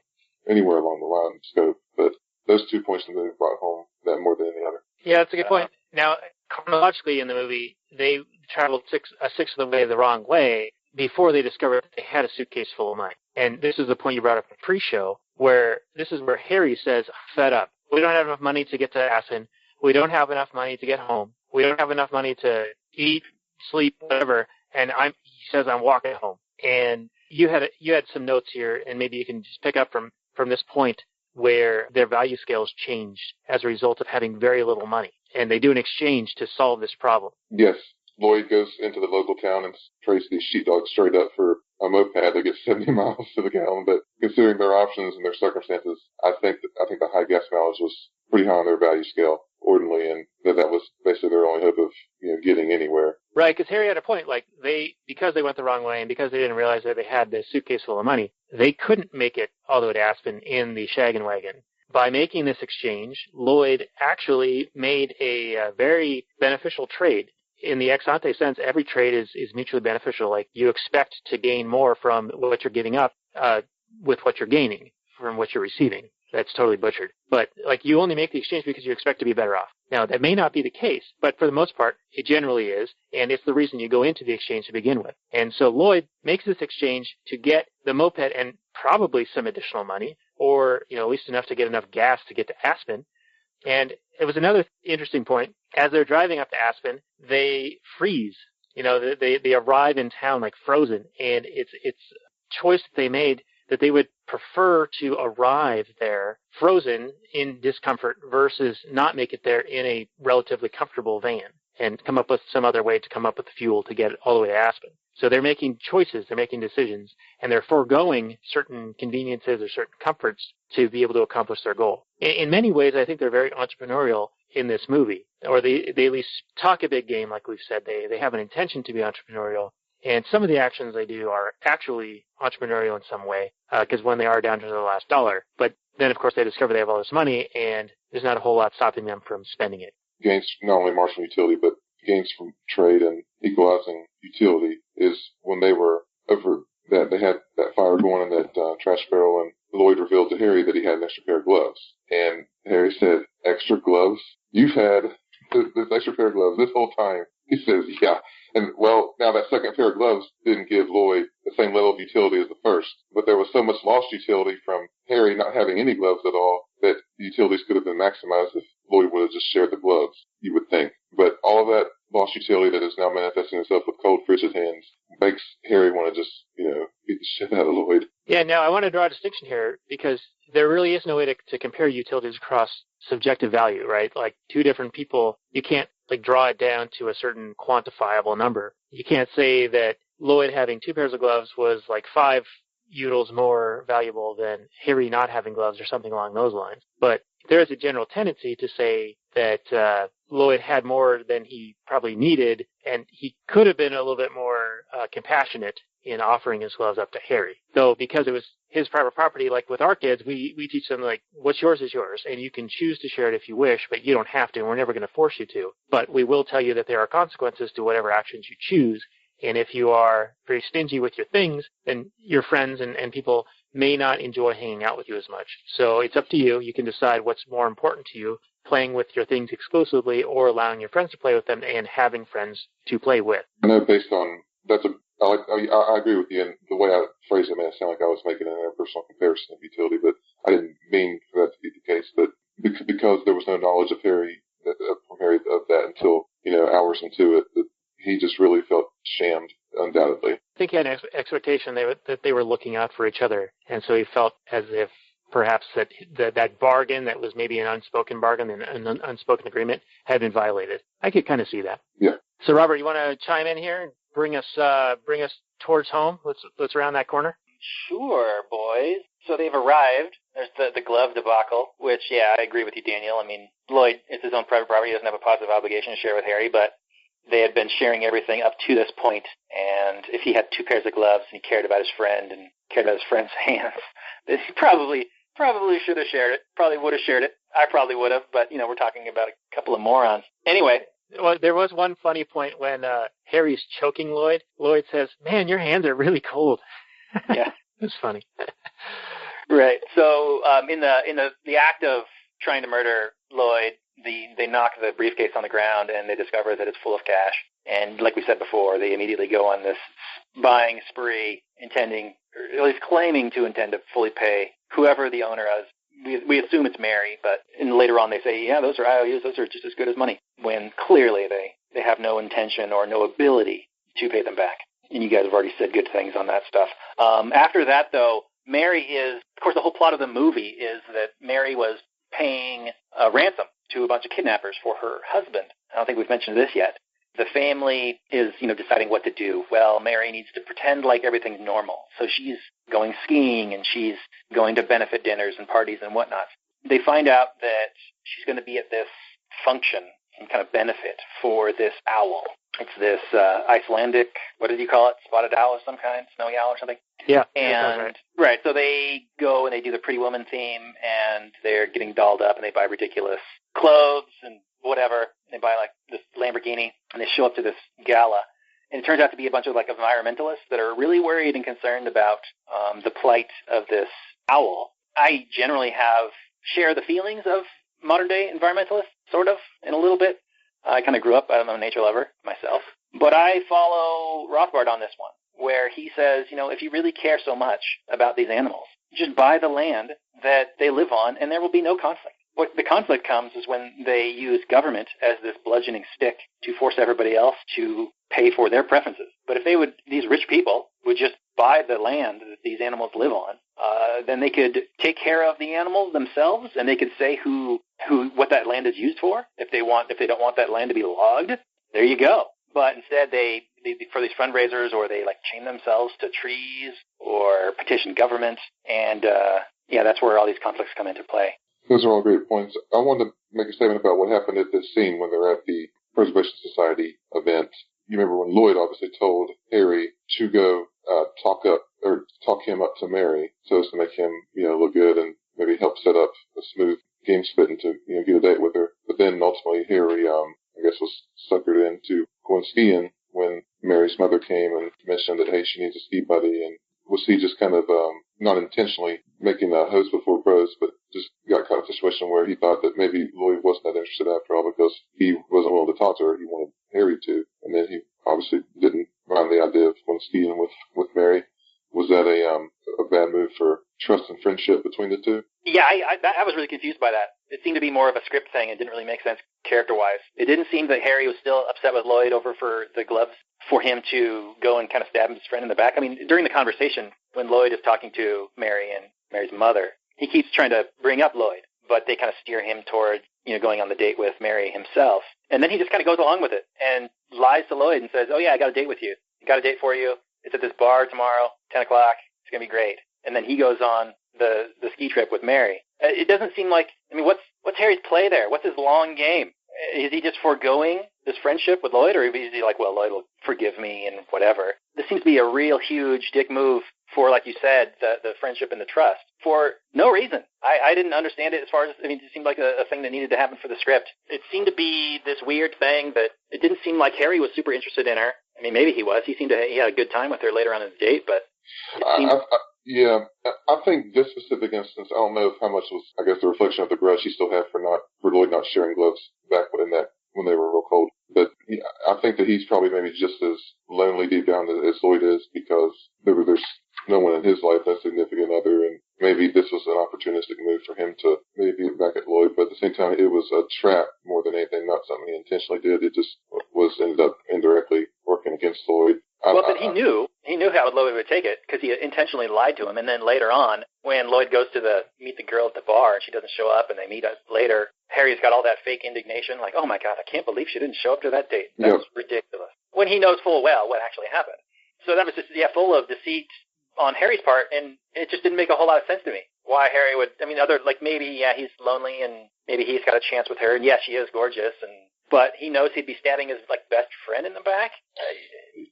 [SPEAKER 5] anywhere along the line scope. But those 2 points in the movie brought home that more than any other.
[SPEAKER 1] Yeah, that's a good point. Now, chronologically in the movie, they traveled a sixth of the way the wrong way before they discovered that they had a suitcase full of money. And this is the point you brought up in the pre-show, where this is where Harry says, fed up. We don't have enough money to get to Aspen. We don't have enough money to get home. We don't have enough money to eat, sleep, whatever. And he says, I'm walking home. And you had some notes here, and maybe you can just pick up from this point where their value scales change as a result of having very little money. And they do an exchange to solve this problem.
[SPEAKER 5] Yes. Lloyd goes into the local town and trades these sheepdogs straight up for a moped that gets 70 miles to the gallon. But considering their options and their circumstances, I think the high gas mileage was pretty high on their value scale, ordinarily, and that was basically their only hope of getting anywhere.
[SPEAKER 1] Right, because Harry had a point. Like, because they went the wrong way and because they didn't realize that they had this suitcase full of money, they couldn't make it all the way to Aspen in the shaggin' wagon. By making this exchange, Lloyd actually made a very beneficial trade. In the ex ante sense, every trade is mutually beneficial. Like, you expect to gain more from what you're giving up with what you're gaining from what you're receiving. That's totally butchered. But, like, you only make the exchange because you expect to be better off. Now, that may not be the case, but for the most part, it generally is, and it's the reason you go into the exchange to begin with. And so Lloyd makes this exchange to get the moped and probably some additional money, or, at least enough to get enough gas to get to Aspen. And it was another interesting point. As they're driving up to Aspen, they freeze. They arrive in town like frozen, and it's a choice that they made that they would prefer to arrive there frozen in discomfort versus not make it there in a relatively comfortable van and come up with some other way to come up with the fuel to get it all the way to Aspen. So they're making choices, they're making decisions, and they're foregoing certain conveniences or certain comforts to be able to accomplish their goal. In many ways, I think they're very entrepreneurial in this movie, or they at least talk a big game, like we've said. They have an intention to be entrepreneurial. And some of the actions they do are actually entrepreneurial in some way, because when they are down to the last dollar. But then, of course, they discover they have all this money, and there's not a whole lot stopping them from spending it.
[SPEAKER 5] Gains not only marginal utility, but gains from trade and equalizing utility is when they were over that they had that fire going in that trash barrel, and Lloyd revealed to Harry that he had an extra pair of gloves. And Harry said, "Extra gloves? You've had this extra pair of gloves this whole time?" He says, "Yeah." And, well, now that second pair of gloves didn't give Lloyd the same level of utility as the first, but there was so much lost utility from Harry not having any gloves at all that the utilities could have been maximized if Lloyd would have just shared the gloves, you would think. But all of that lost utility that is now manifesting itself with cold, frigid hands makes Harry want to just, beat the shit out of Lloyd.
[SPEAKER 1] Yeah, now I want to draw a distinction here because there really is no way to compare utilities across subjective value, right? Like, two different people, you can't draw it down to a certain quantifiable number. You can't say that Lloyd having 2 pairs of gloves was like 5 utils more valuable than Harry not having gloves or something along those lines. But there is a general tendency to say that Lloyd had more than he probably needed, and he could have been a little bit more compassionate in offering his gloves up to Harry. Though, because it was his private property, like with our kids, we teach them, like, what's yours is yours, and you can choose to share it if you wish, but you don't have to, and we're never going to force you to. But we will tell you that there are consequences to whatever actions you choose, and if you are very stingy with your things, then your friends and people may not enjoy hanging out with you as much. So it's up to you. You can decide what's more important to you, playing with your things exclusively or allowing your friends to play with them and having friends to play with.
[SPEAKER 5] I know based on, I agree with you, and the way I phrased it made it sound like I was making an interpersonal comparison of utility, but I didn't mean for that to be the case. But because there was no knowledge of Harry of that until, hours into it, that he just really felt shamed, undoubtedly.
[SPEAKER 1] I think he had an expectation that they were looking out for each other, and so he felt as if perhaps that bargain that was maybe an unspoken bargain, an unspoken agreement, had been violated. I could kind of see that.
[SPEAKER 5] Yeah.
[SPEAKER 1] So, Robert, you want to chime in here and bring us towards home? Let's round that corner.
[SPEAKER 4] Sure, boys. So they've arrived. There's the glove debacle, which, yeah, I agree with you, Daniel. I mean, Lloyd, it's his own private property. He doesn't have a positive obligation to share with Harry, but they had been sharing everything up to this point, and if he had 2 pairs of gloves and he cared about his friend and cared about his friend's hands, then he probably should have shared it. Probably would have shared it. I probably would have, but, we're talking about a couple of morons. Anyway.
[SPEAKER 1] Well, there was one funny point when Harry's choking Lloyd. Lloyd says, "Man, your hands are really cold."
[SPEAKER 4] Yeah.
[SPEAKER 1] It's funny.
[SPEAKER 4] Right. So in the act of trying to murder Lloyd, they knock the briefcase on the ground and they discover that it's full of cash. And like we said before, they immediately go on this buying spree, intending, or at least claiming to intend to fully pay whoever the owner is. We assume it's Mary, but later on they say, yeah, those are IOUs, those are just as good as money, when clearly they have no intention or no ability to pay them back. And you guys have already said good things on that stuff. After that, though, Mary is, of course, the whole plot of the movie is that Mary was paying a ransom to a bunch of kidnappers for her husband. I don't think we've mentioned this yet. the family is, deciding what to do. Well, Mary needs to pretend like everything's normal. So she's going skiing and she's going to benefit dinners and parties and whatnot. They find out that she's going to be at this function, some kind of benefit for this owl. It's this Icelandic, what did you call it? Spotted owl of some kind? Snowy owl or something?
[SPEAKER 1] Yeah.
[SPEAKER 4] And right, so they go and they do the Pretty Woman theme, and they're getting dolled up, and they buy ridiculous clothes and whatever. They buy like this Lamborghini, and they show up to this gala. And it turns out to be a bunch of like environmentalists that are really worried and concerned about the plight of this owl. I generally share the feelings of modern day environmentalists, sort of, in a little bit. I kind of grew up, I'm a nature lover myself. But I follow Rothbard on this one, where he says, if you really care so much about these animals, just buy the land that they live on and there will be no conflict. What the conflict comes is when they use government as this bludgeoning stick to force everybody else to pay for their preferences. But if these rich people would just buy the land that these animals live on, then they could take care of the animals themselves, and they could say what that land is used for. If they don't want that land to be logged, there you go. But instead, they for these fundraisers, or they like chain themselves to trees or petition government, and that's where all these conflicts come into play.
[SPEAKER 5] Those are all great points. I wanted to make a statement about what happened at this scene when they're at the Preservation Society event. You remember when Lloyd obviously told Harry to go talk him up to Mary so as to make him, look good and maybe help set up a smooth game spit and to, get a date with her. But then ultimately Harry, I guess was suckered into going skiing when Mary's mother came and mentioned that, hey, she needs a ski buddy. And was he just kind of, not intentionally making a hose before bros, but just got caught in a situation where he thought that maybe Lloyd wasn't that interested after all because he wasn't willing to talk to her. He wanted Harry to. And then he obviously didn't mind the idea of going skiing with Mary. Was that a bad move for trust and friendship between the two?
[SPEAKER 4] Yeah, I was really confused by that. It seemed to be more of a script thing. It didn't really make sense character-wise. It didn't seem that Harry was still upset with Lloyd over for the gloves for him to go and kind of stab his friend in the back. I mean, during the conversation, when Lloyd is talking to Mary and Mary's mother, he keeps trying to bring up Lloyd, but they kind of steer him towards, going on the date with Mary himself. And then he just kind of goes along with it and lies to Lloyd and says, oh, yeah, I got a date with you. Got a date for you. It's at this bar tomorrow, 10 o'clock. It's going to be great. And then he goes on the ski trip with Mary. It doesn't seem like, what's Harry's play there? What's his long game? Is he just foregoing this friendship with Lloyd, or is he like, well, Lloyd will forgive me and whatever? This seems to be a real huge dick move for, like you said, the friendship and the trust for no reason. I didn't understand it as far as, it seemed like a thing that needed to happen for the script. It seemed to be this weird thing that it didn't seem like Harry was super interested in her. Maybe he was. He had a good time with her later on in the date, but
[SPEAKER 5] I think this specific instance, I don't know how much was, I guess, the reflection of the grudge he still had for Lloyd not sharing gloves back when they were real cold. But I think that he's probably maybe just as lonely deep down as Lloyd is, because there's no one in his life that's significant other, and maybe this was an opportunistic move for him to maybe get back at Lloyd. But at the same time, it was a trap more than anything, not something he intentionally did. It just ended up indirectly working against Lloyd.
[SPEAKER 4] But he knew how Lloyd would take it, because he intentionally lied to him. And then later on, when Lloyd goes to meet the girl at the bar and she doesn't show up and they meet up later, Harry's got all that fake indignation, like, oh my God, I can't believe she didn't show up to that date. That's ridiculous. When he knows full well what actually happened. So that was just, full of deceit on Harry's part, and it just didn't make a whole lot of sense to me. Why Harry would, maybe, he's lonely and maybe he's got a chance with her, and she is gorgeous, but he knows he'd be stabbing his best friend in the back.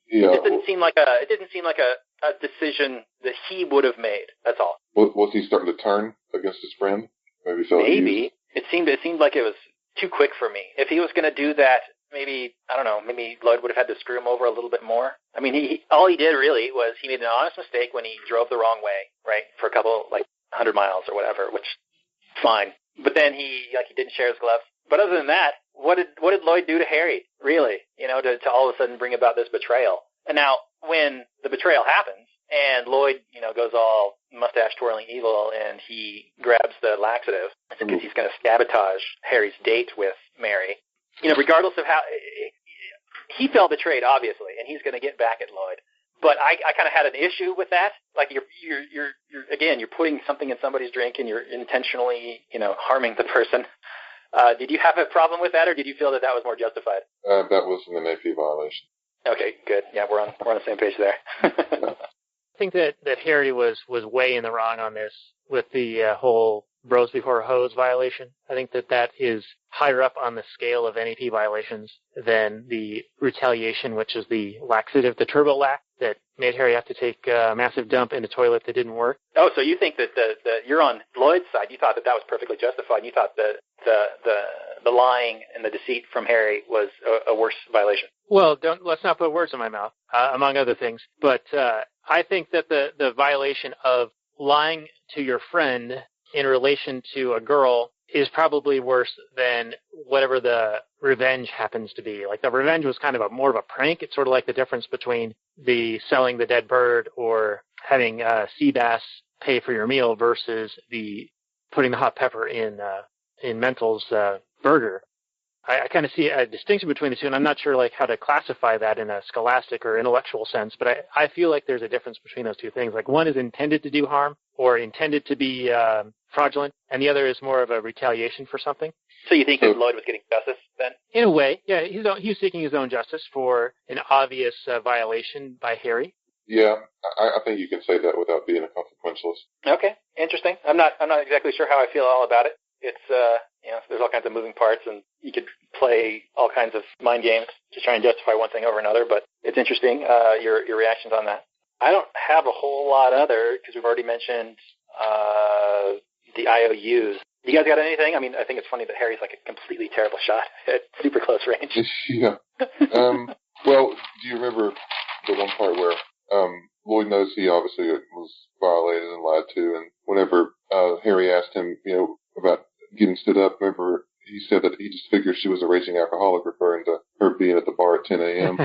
[SPEAKER 4] It didn't seem like a decision that he would have made. That's all.
[SPEAKER 5] Was he starting to turn against his friend? Maybe
[SPEAKER 4] it seemed like it was too quick for me. If he was going to do that, maybe Lloyd would have had to screw him over a little bit more. All he did really was he made an honest mistake when he drove the wrong way, right, for a couple 100 miles or whatever, which fine. But then he didn't share his gloves. But other than that, what did Lloyd do to Harry, really? To all of a sudden bring about this betrayal. And now, when the betrayal happens, and Lloyd, goes all mustache twirling evil, and he grabs the laxative because he's going to sabotage Harry's date with Mary. Regardless of how he felt betrayed, obviously, and he's going to get back at Lloyd. But I kind of had an issue with that. Like you're putting something in somebody's drink and you're intentionally, harming the person. Did you have a problem with that, or did you feel that was more justified?
[SPEAKER 5] That was an AP violation.
[SPEAKER 4] Okay, good. Yeah, we're on the same page there.
[SPEAKER 1] I think that Harry was way in the wrong on this with the whole bros before hoes violation. I think that is higher up on the scale of NAP violations than the retaliation, which is the laxative, the turbo lax, that made Harry have to take a massive dump in a toilet that didn't work.
[SPEAKER 4] Oh, so you think that you're on Lloyd's side. You thought that was perfectly justified. And you thought that the lying and the deceit from Harry was a worse violation.
[SPEAKER 1] Well, let's not put words in my mouth, among other things. But I think that the violation of lying to your friend in relation to a girl is probably worse than whatever the revenge happens to be. Like, the revenge was kind of more of a prank. It's sort of like the difference between the selling the dead bird or having sea bass pay for your meal versus the putting the hot pepper in Mental's burger. I kind of see a distinction between the two, and I'm not sure like how to classify that in a scholastic or intellectual sense, but I feel like there's a difference between those two things. Like, one is intended to do harm or intended to be fraudulent, and the other is more of a retaliation for something.
[SPEAKER 4] So you think that Lloyd was getting justice then?
[SPEAKER 1] In a way, yeah. He's seeking his own justice for an obvious violation by Harry.
[SPEAKER 5] Yeah, I think you can say that without being a consequentialist.
[SPEAKER 4] Okay, interesting. I'm not exactly sure how I feel all about it. It's there's all kinds of moving parts, and you could play all kinds of mind games to try and justify one thing over another. But it's interesting your reactions on that. I don't have a whole lot other because we've already mentioned the IOUs. You guys got anything? I mean, I think it's funny that Harry's like a completely terrible shot at super close range.
[SPEAKER 5] Yeah. Well, do you remember the one part where Lloyd knows he obviously was violated and lied to, and whenever Harry asked him, about getting stood up, remember he said that he just figured she was a raging alcoholic, referring to her being at the bar at 10 a.m.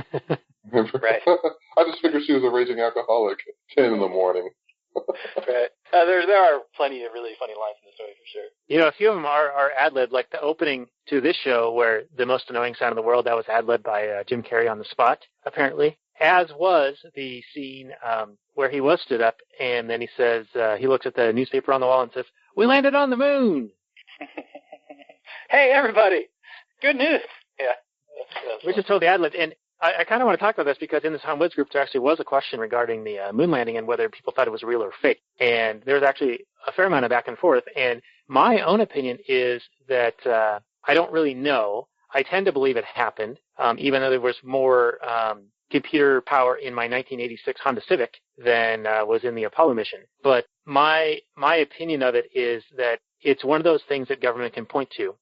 [SPEAKER 5] Remember?
[SPEAKER 4] Right.
[SPEAKER 5] I just figured she was a raging alcoholic at 10 in the morning.
[SPEAKER 4] Right. There are plenty of really funny lines in the story for sure.
[SPEAKER 1] A few of them are ad-libbed, like the opening to this show where the most annoying sound in the world, that was ad-libbed by Jim Carrey on the spot, apparently. As was the scene where he was stood up, and then he says, he looks at the newspaper on the wall and says, "We landed on the moon!"
[SPEAKER 4] Hey, everybody! Good news! Yeah.
[SPEAKER 1] Which is totally ad-libbed. And I kind of want to talk about this because in this Tom Woods group there actually was a question regarding the moon landing and whether people thought it was real or fake. And there was actually a fair amount of back and forth. And my own opinion is that I don't really know. I tend to believe it happened, even though there was more computer power in my 1986 Honda Civic than was in the Apollo mission. But my opinion of it is that it's one of those things that government can point to,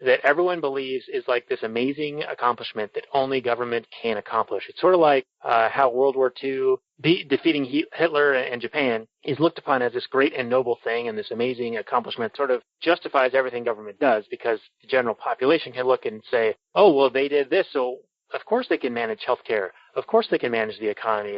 [SPEAKER 1] that everyone believes is like this amazing accomplishment that only government can accomplish. It's sort of like how World War II, defeating Hitler and Japan, is looked upon as this great and noble thing, and this amazing accomplishment sort of justifies everything government does, because the general population can look and say, oh, well, they did this, so of course they can manage healthcare. Of course they can manage the economy.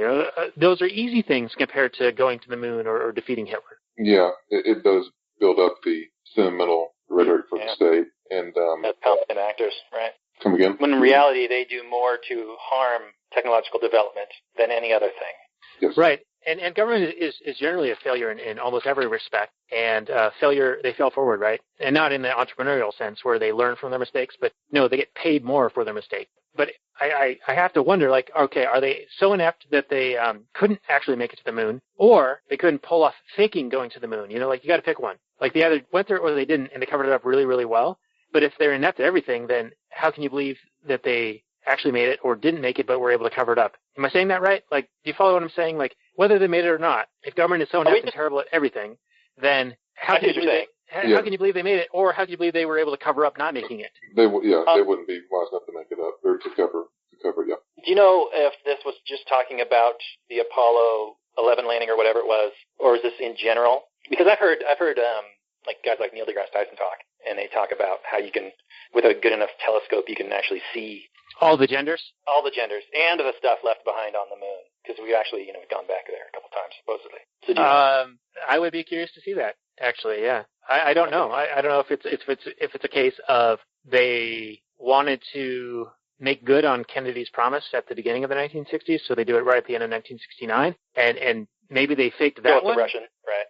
[SPEAKER 1] Those are easy things compared to going to the moon or defeating Hitler.
[SPEAKER 5] Yeah, it does build up the sentimental rhetoric for the state. And
[SPEAKER 4] as competent actors, right?
[SPEAKER 5] Come again?
[SPEAKER 4] When in reality they do more to harm technological development than any other thing.
[SPEAKER 5] Yes.
[SPEAKER 1] Right. And government is generally a failure in almost every respect. And they fail forward, right? And not in the entrepreneurial sense where they learn from their mistakes, but no, they get paid more for their mistake. But I have to wonder, like, okay, are they so inept that they couldn't actually make it to the moon, or they couldn't pull off faking going to the moon? Like, you got to pick one. Like, they either went there or they didn't, and they covered it up really, really well. But if they're inept at everything, then how can you believe that they actually made it or didn't make it but were able to cover it up? Am I saying that right? Like, do you follow what I'm saying? Like, whether they made it or not, if government is so inept and terrible at everything, then how can you believe they made it, or how can you believe they were able to cover up not making it?
[SPEAKER 5] They wouldn't be wise enough to make it up or to cover. Yeah.
[SPEAKER 4] Do you know if this was just talking about the Apollo 11 landing or whatever it was, or is this in general? Because I've heard like guys like Neil deGrasse Tyson talk, and they talk about how you can, with a good enough telescope, you can actually see
[SPEAKER 1] all the genders,
[SPEAKER 4] and the stuff left behind on the moon, because we actually gone back there a couple times supposedly. So
[SPEAKER 1] I would be curious to see that. Actually, yeah. I don't know. I don't know if it's a case of they wanted to make good on Kennedy's promise at the beginning of the 1960s, so they do it right at the end of 1969, and maybe they faked that one.
[SPEAKER 4] The Russian, right?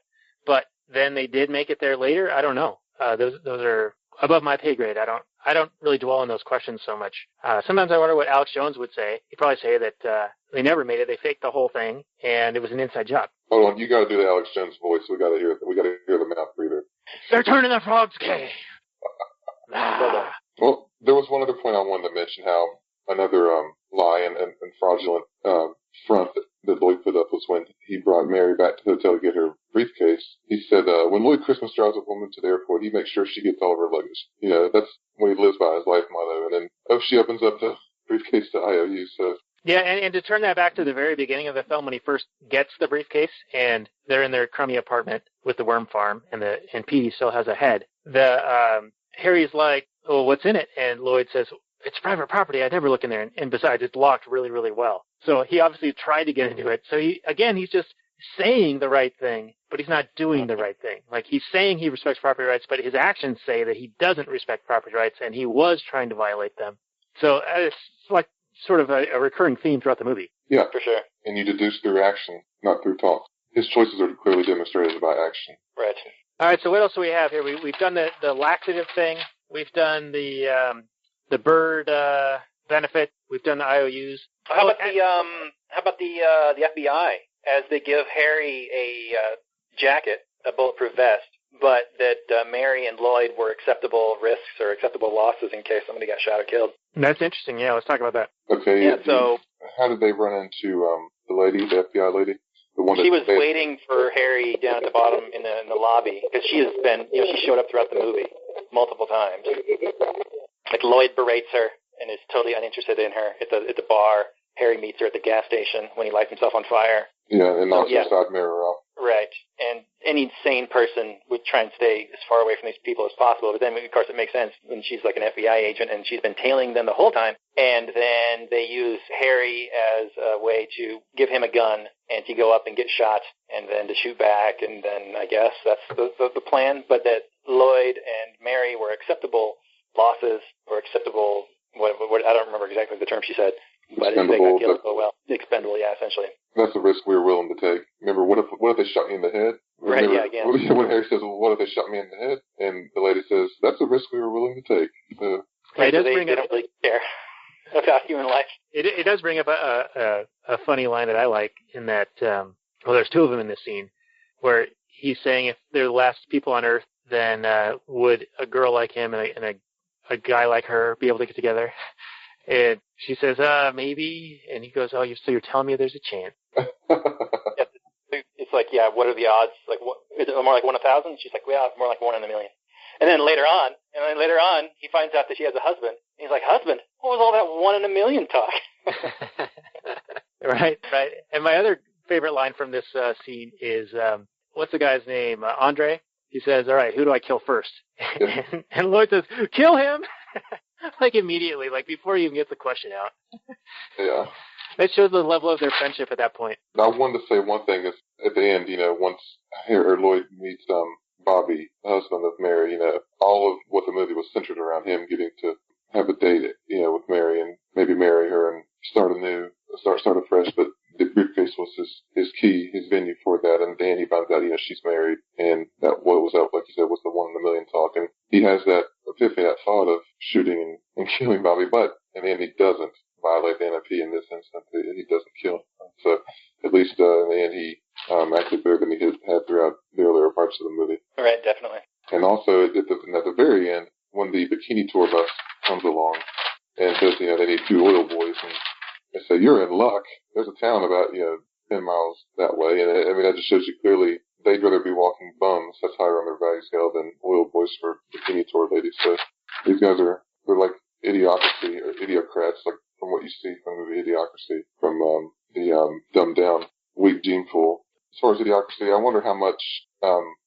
[SPEAKER 1] But then they did make it there later. I don't know. Those are above my pay grade. I don't really dwell on those questions so much. Sometimes I wonder what Alex Jones would say. He'd probably say that they never made it. They faked the whole thing, and it was an inside job.
[SPEAKER 5] Hold on, you got to do the Alex Jones voice. We got to hear the mouth breather.
[SPEAKER 1] They're turning the frogs gay.
[SPEAKER 5] Well, there was one other point I wanted to mention, how another lie and fraudulent front that Lloyd put up was when he brought Mary back to the hotel to get her briefcase. He said when Lloyd Christmas drives a woman to the airport, he makes sure she gets all of her luggage. You know, that's what he lives by, his life motto. And then she opens up the briefcase to IOU. So
[SPEAKER 1] yeah, and to turn that back to the very beginning of the film, when he first gets the briefcase and they're in their crummy apartment with the worm farm, and Petey still has a head. Harry's like, "Oh, what's in it?" And Lloyd says, "It's private property. I'd never look in there. And besides, it's locked really, really well." So he obviously tried to get into it. So he's just saying the right thing, but he's not doing the right thing. Like, he's saying he respects property rights, but his actions say that he doesn't respect property rights, and he was trying to violate them. So it's like sort of a recurring theme throughout the movie.
[SPEAKER 5] Yeah, for sure. And you deduce through action, not through talk. His choices are clearly demonstrated by action.
[SPEAKER 4] Right.
[SPEAKER 1] All right, so what else do we have here? We've done the laxative thing. We've done the bird benefit. We've done the IOUs.
[SPEAKER 4] How about the FBI, as they give Harry a jacket, a bulletproof vest, but that Mary and Lloyd were acceptable risks or acceptable losses in case somebody got shot or killed.
[SPEAKER 1] That's interesting. Yeah, let's talk about that.
[SPEAKER 5] Okay.
[SPEAKER 4] Yeah. So
[SPEAKER 5] how did they run into the FBI lady? The one
[SPEAKER 4] she was waiting for Harry down at the bottom in the lobby, because she has been, she showed up throughout the movie multiple times. Like, Lloyd berates her and is totally uninterested in her at the bar. Harry meets her at the gas station when he lights himself on fire.
[SPEAKER 5] Yeah, and knocks her side mirror off.
[SPEAKER 4] Right. And any sane person would try and stay as far away from these people as possible. But then, of course, it makes sense when she's like an FBI agent and she's been tailing them the whole time. And then they use Harry as a way to give him a gun and to go up and get shot and then to shoot back. And then I guess that's the plan. But that Lloyd and Mary were acceptable losses or acceptable, what I don't remember exactly the term she said. But if they got killed, expendable, yeah, essentially.
[SPEAKER 5] That's the risk we were willing to take. Remember, what if they shot me in the head?
[SPEAKER 4] Right, yeah, again.
[SPEAKER 5] When Harry says, well, what if they shot me in the head? And the lady says, that's a risk we were willing to take.
[SPEAKER 4] Right, so they don't really care about human life.
[SPEAKER 1] It does bring up a funny line that I like, in that, there's two of them in this scene, where he's saying if they're the last people on Earth, then would a girl like him and a guy like her be able to get together? And she says, maybe. And he goes, oh, so you're telling me there's a chance.
[SPEAKER 4] It's like, yeah, what are the odds? Like, what, is it more like 1 in 1,000? She's like, yeah, it's more like 1 in a million. And then later on, he finds out that she has a husband. And he's like, husband? What was all that 1 in a million talk?
[SPEAKER 1] Right. And my other favorite line from this scene is, what's the guy's name? Andre? He says, all right, who do I kill first? And Lloyd says, kill him! Like, immediately, like, before he even gets the question out.
[SPEAKER 5] Yeah.
[SPEAKER 1] That shows the level of their friendship at that point.
[SPEAKER 5] I wanted to say one thing is, at the end, once Lloyd meets Bobby, the husband of Mary, all of what the movie was centered around him getting to have a date, with Mary and maybe marry her and start afresh. But the briefcase was his key, his venue for that. And then he finds out, she's married, and that what was up, like you said, was the 1 in a million talk. And he has that epiphany, that thought of shooting and killing Bobby, but in the end he doesn't violate the NFP in this instance. He doesn't kill him. So at least in the end he acted better than he had throughout the earlier parts of the movie.
[SPEAKER 4] Right, definitely.
[SPEAKER 5] And also at the very end, when the bikini tour bus comes along and says, they need 2 oil boys, and they say, you're in luck. There's a town about 10 miles that way, and that just shows you clearly they'd rather be walking bums, that's higher on their value scale, than oil boys for bikini tour ladies. So these guys they're like idiocracy or idiocrats, like from what you see from the movie Idiocracy, from the dumbed down, weak gene pool. As far as Idiocracy, I wonder how much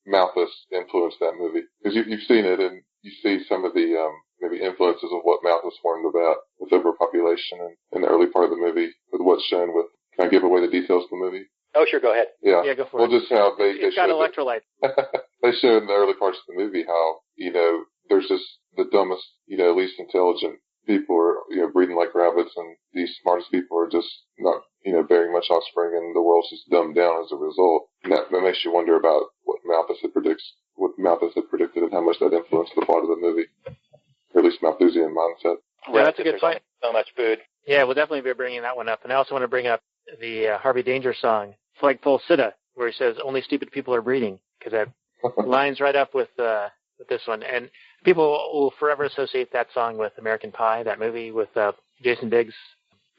[SPEAKER 5] Malthus influenced that movie, because you've seen it and you see some of the maybe influences of what Malthus warned about with overpopulation and in the early part of the movie with what's shown with. Can I give away the details of the movie?
[SPEAKER 4] Oh, sure, go ahead.
[SPEAKER 5] Yeah,
[SPEAKER 1] go for it.
[SPEAKER 5] Well, just how
[SPEAKER 1] it's got electrolytes.
[SPEAKER 5] They showed in the early parts of the movie how, there's just the dumbest, least intelligent people are, breeding like rabbits, and these smartest people are just not, bearing much offspring, and the world's just dumbed down as a result. And that makes you wonder about what Malthus predicts what Malthus had predicted and how much that influenced the plot of the movie, or at least Malthusian mindset.
[SPEAKER 1] Yeah, that's a good point.
[SPEAKER 4] So much food.
[SPEAKER 1] Yeah, we'll definitely be bringing that one up. And I also want to bring up the Harvey Danger song, Flagpole Sitta, where he says, only stupid people are breeding, because that lines right up with this one. And people will forever associate that song with American Pie, that movie with Jason Biggs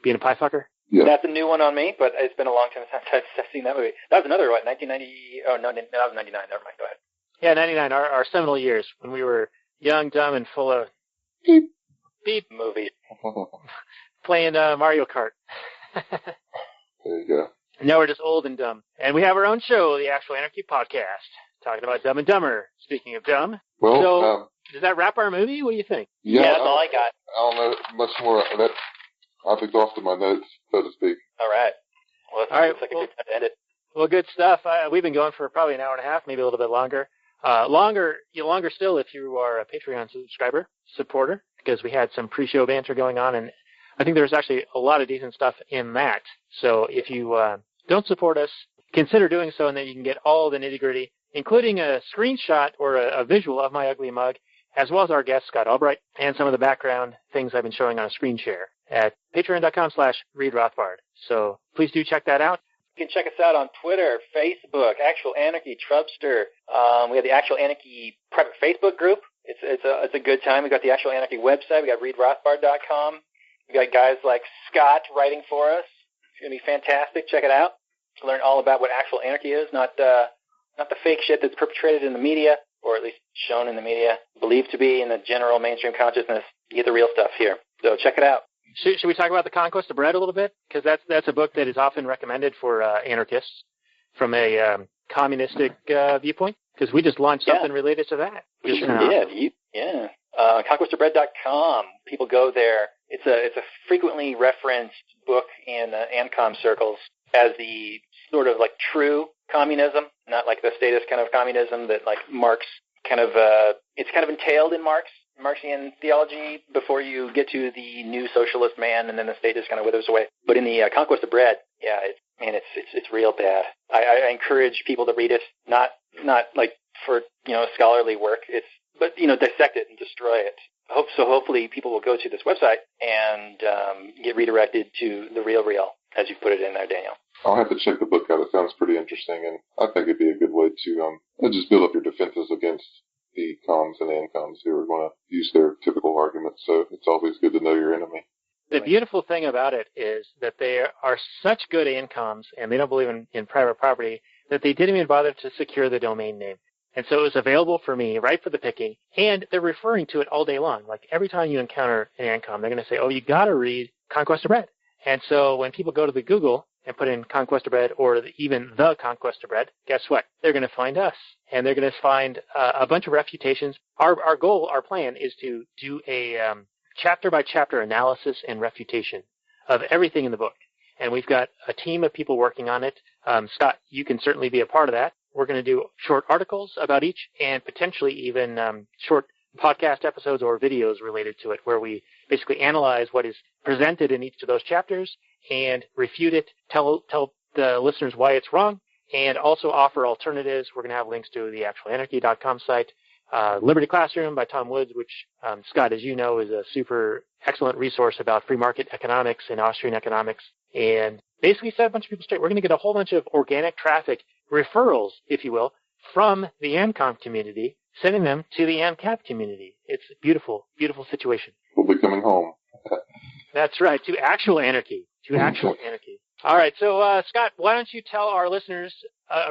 [SPEAKER 1] being a pie fucker.
[SPEAKER 5] Yeah.
[SPEAKER 4] That's a new one on me, but it's been a long time since I've seen that movie. That was another, 1990? Oh, no, that was 99. Never mind. Go ahead.
[SPEAKER 1] Yeah, 99, our seminal years, when we were young, dumb, and full of beep
[SPEAKER 4] movies.
[SPEAKER 1] Playing Mario Kart.
[SPEAKER 5] There you go.
[SPEAKER 1] Now we're just old and dumb. And we have our own show, the Actual Anarchy Podcast, talking about Dumb and Dumber. Speaking of dumb.
[SPEAKER 5] Well,
[SPEAKER 1] so, does that wrap our movie? What do you think?
[SPEAKER 5] Yeah,
[SPEAKER 4] that's all I got.
[SPEAKER 5] I don't know much more. I've exhausted my notes, so to speak.
[SPEAKER 4] All right. Well, it's like a good time to end it.
[SPEAKER 1] Well, good stuff. We've been going for probably an hour and a half, maybe a little bit longer. Longer still if you are a Patreon supporter, because we had some pre-show banter going on, and I think there's actually a lot of decent stuff in that. So if you don't support us, consider doing so, and then you can get all the nitty-gritty, including a screenshot or a visual of my ugly mug, as well as our guest, Scott Albright, and some of the background things I've been showing on a screen share at patreon.com/ReadRothbard. So please do check that out.
[SPEAKER 4] You can check us out on Twitter, Facebook, Actual Anarchy, Trubster. We have the Actual Anarchy private Facebook group. It's a good time. We got the Actual Anarchy website. We got readrothbard.com. We got guys like Scott writing for us. It's going to be fantastic. Check it out. Learn all about what actual anarchy is, not the fake shit that's perpetrated in the media, or at least shown in the media, believed to be in the general mainstream consciousness. You get the real stuff here. So check it out.
[SPEAKER 1] Should we talk about The Conquest of Bread a little bit? Because that's a book that is often recommended for anarchists from a communistic viewpoint. Because we just launched something related to that.
[SPEAKER 4] We sure did. Yeah. Conquestofbread.com. People go there. It's a frequently referenced book in ANCOM circles as the sort of like true communism, not like the statist kind of communism that like Marx kind of it's kind of entailed in Marxian theology before you get to the new socialist man, and then the statist kind of withers away. But in the Conquest of Bread, yeah, it's real bad. I encourage people to read it, not like for scholarly work. But dissect it and destroy it. Hopefully people will go to this website and get redirected to the real, as you put it in there, Daniel.
[SPEAKER 5] I'll have to check the book out. It sounds pretty interesting, and I think it'd be a good way to just build up your defenses against the comms and ancoms who are going to use their typical arguments. So it's always good to know your enemy.
[SPEAKER 1] The beautiful thing about it is that they are such good ancoms, and they don't believe in private property, that they didn't even bother to secure the domain name. And so it was available for me, right for the picking, and they're referring to it all day long. Like every time you encounter an ANCOM, they're going to say, oh, you got to read Conquest of Bread. And so when people go to the Google and put in Conquest of Bread or even the Conquest of Bread, guess what? They're going to find us, and they're going to find a bunch of refutations. Our plan is to do a chapter-by-chapter analysis and refutation of everything in the book. And we've got a team of people working on it. Scott, you can certainly be a part of that. We're going to do short articles about each and potentially even short podcast episodes or videos related to it where we basically analyze what is presented in each of those chapters and refute it, tell the listeners why it's wrong, and also offer alternatives. We're going to have links to the actualanarchy.com site, Liberty Classroom by Tom Woods, which, Scott, as you know, is a super excellent resource about free market economics and Austrian economics, and basically set a bunch of people straight. We're going to get a whole bunch of organic traffic referrals, if you will, from the ANCOM community, sending them to the ANCAP community. It's a beautiful, beautiful situation.
[SPEAKER 5] We'll be coming home.
[SPEAKER 1] That's right, to actual anarchy. All right, so Scott, why don't you tell our listeners,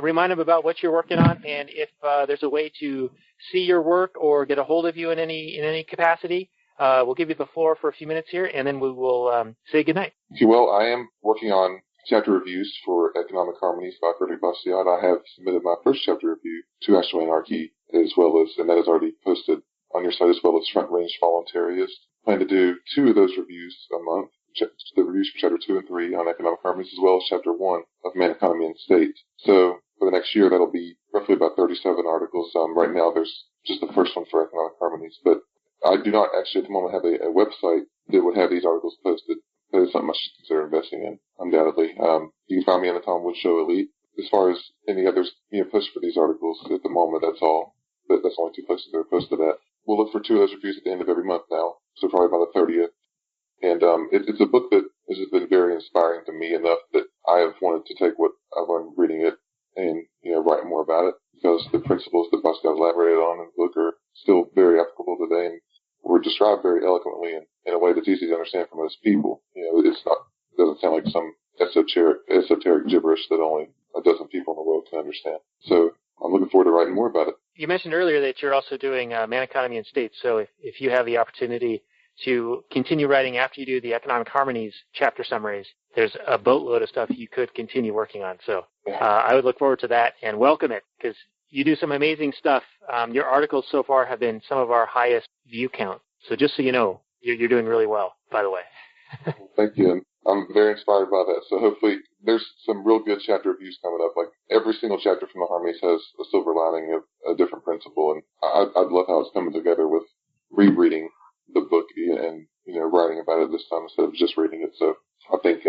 [SPEAKER 1] remind them about what you're working on, and if there's a way to see your work or get a hold of you in any capacity. We'll give you the floor for a few minutes here, and then we will say goodnight.
[SPEAKER 5] Okay, well, I am working on chapter reviews for Economic Harmonies by Frederick Bastiat. I have submitted my first chapter review to Actual Anarchy, and that is already posted on your site, as well as Front Range Voluntaryist. I plan to do 2 of those reviews a month, the reviews for Chapter 2 and 3 on Economic Harmonies, as well as Chapter 1 of Man, Economy, and State. So for the next year, that'll be roughly about 37 articles. Right now, there's just the first one for Economic Harmonies, but I do not actually at the moment have a website that would have these articles posted. That is something I should consider investing in, undoubtedly. You can find me on the Tom Woods Show Elite. As far as any others posted for these articles, at the moment, that's all but that's only 2 places they're posted at. We'll look for 2 of those reviews at the end of every month now, so probably by the 30th. And it's a book that has been very inspiring to me enough that I have wanted to take what I've learned reading it and, write more about it, because the principles that Scott elaborated on in the book are still very applicable today and were described very eloquently in a way that's easy to understand for most people. It doesn't sound like some esoteric gibberish that only a dozen people in the world can understand. So I'm looking forward to writing more about it.
[SPEAKER 1] You mentioned earlier that you're also doing Man, Economy, and State. So if you have the opportunity to continue writing after you do the Economic Harmonies chapter summaries, there's a boatload of stuff you could continue working on. So I would look forward to that and welcome it, because you do some amazing stuff. Your articles so far have been some of our highest view count. So just so you know, you're doing really well, by the way.
[SPEAKER 5] Thank you. And I'm very inspired by that. So hopefully there's some real good chapter reviews coming up. Like every single chapter from the Harmonies has a silver lining of a different principle. And I'd love how it's coming together with rereading the book and, writing about it this time instead of just reading it. So I think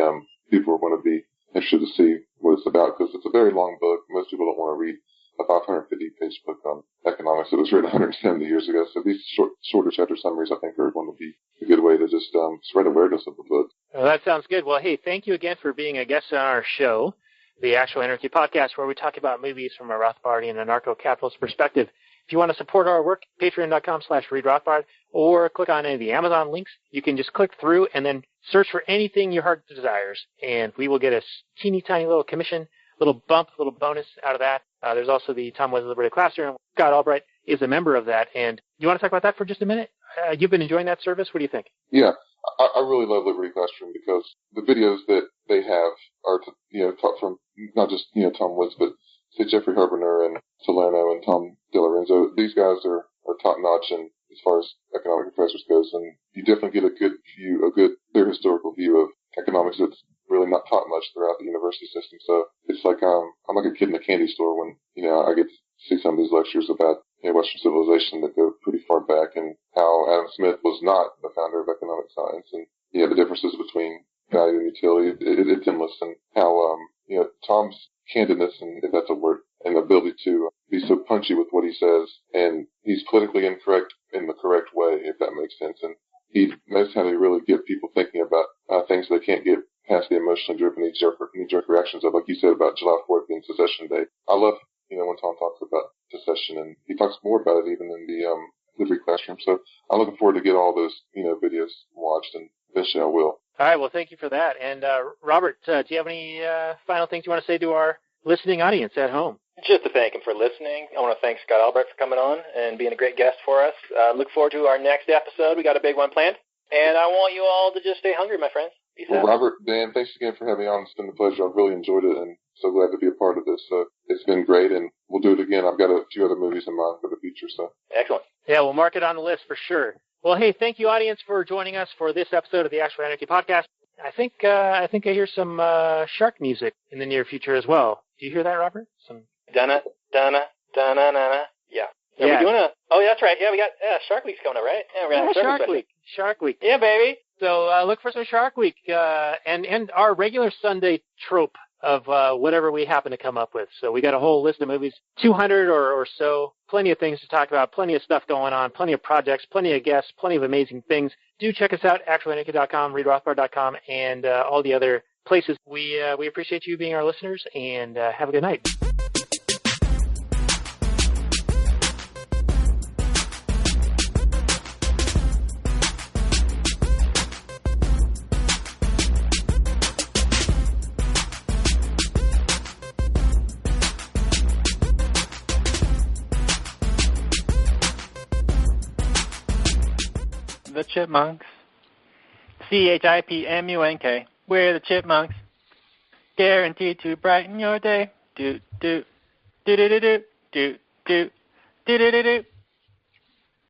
[SPEAKER 5] people are going to be interested to see what it's about, because it's a very long book. Most people don't want to read a 550-page book on economics that was written 170 years ago. So these shorter chapter summaries, I think, are going to be a good way to just spread awareness of the book.
[SPEAKER 1] Well, that sounds good. Well, hey, thank you again for being a guest on our show, the Actual Anarchy Podcast, where we talk about movies from a Rothbardian and Anarcho-capitalist perspective. If you want to support our work, patreon.com/readrothbard, or click on any of the Amazon links. You can just click through and then search for anything your heart desires, and we will get a teeny tiny little commission, little bump, little bonus out of that. There's also the Tom Wesley Liberated Classroom. Scott Albright is a member of that. And you want to talk about that for just a minute? You've been enjoying that service. What do you think?
[SPEAKER 5] Yeah, I really love Liberty Classroom, because the videos that they have are, taught from not just, Tom Woods, but say Jeffrey Herbener and Salerno and Tom DeLorenzo. These guys are top-notch and as far as economic professors goes, and you definitely get a good clear historical view of economics that's really not taught much throughout the university system. So it's like I'm like a kid in a candy store when I get to see some of these lectures about Western civilization that go pretty far back, and how Adam Smith was not the founder of economic science, and the differences between value and utility. It's endless, and how Tom's candidness, and if that's a word, and ability to be so punchy with what he says, and he's politically incorrect in the correct way, if that makes sense. And he knows how to really get people thinking about things they can't get past the emotionally driven knee-jerk reactions of, like you said about July 4th being secession day. I love, when Tom talks about secession, and he talks more about it even in the Liberty Classroom. So I'm looking forward to get all those, videos watched, and eventually I will.
[SPEAKER 1] All right, well, thank you for that. And Robert, do you have any final things you want to say to our listening audience at home?
[SPEAKER 4] Just to thank him for listening. I want to thank Scott Albright for coming on and being a great guest for us. Look forward to our next episode. We got a big one planned. And I want you all to just stay hungry, my friends. Peace out.
[SPEAKER 5] Robert, Dan, thanks again for having me on. It's been a pleasure. I've really enjoyed it, and so glad to be a part of this. It's been great, and we'll do it again. I've got a few other movies in mind for the future. So
[SPEAKER 4] excellent.
[SPEAKER 1] Yeah, we'll mark it on the list for sure. Well, hey, thank you, audience, for joining us for this episode of the Actual Anarchy Podcast. I think I hear some shark music in the near future as well. Do you hear that, Robert? Some
[SPEAKER 4] Donna, Donna, Donna, Donna. Yeah. Are we doing Oh, that's right. Yeah, we got Shark Week's coming up, right? Yeah, we're gonna have
[SPEAKER 1] Shark Week.
[SPEAKER 4] Yeah, baby.
[SPEAKER 1] So look for some Shark Week and our regular Sunday trope of whatever we happen to come up with. So we got a whole list of movies, 200 or so, plenty of things to talk about, plenty of stuff going on, plenty of projects, plenty of guests, plenty of amazing things. Do check us out, actualanarchy.com, readrothbard.com, and all the other places. We appreciate you being our listeners, and have a good night.
[SPEAKER 4] The Chipmunks. CHIPMUNK. We're the Chipmunks. Guaranteed to brighten your day. Do do do do do do do do do do do.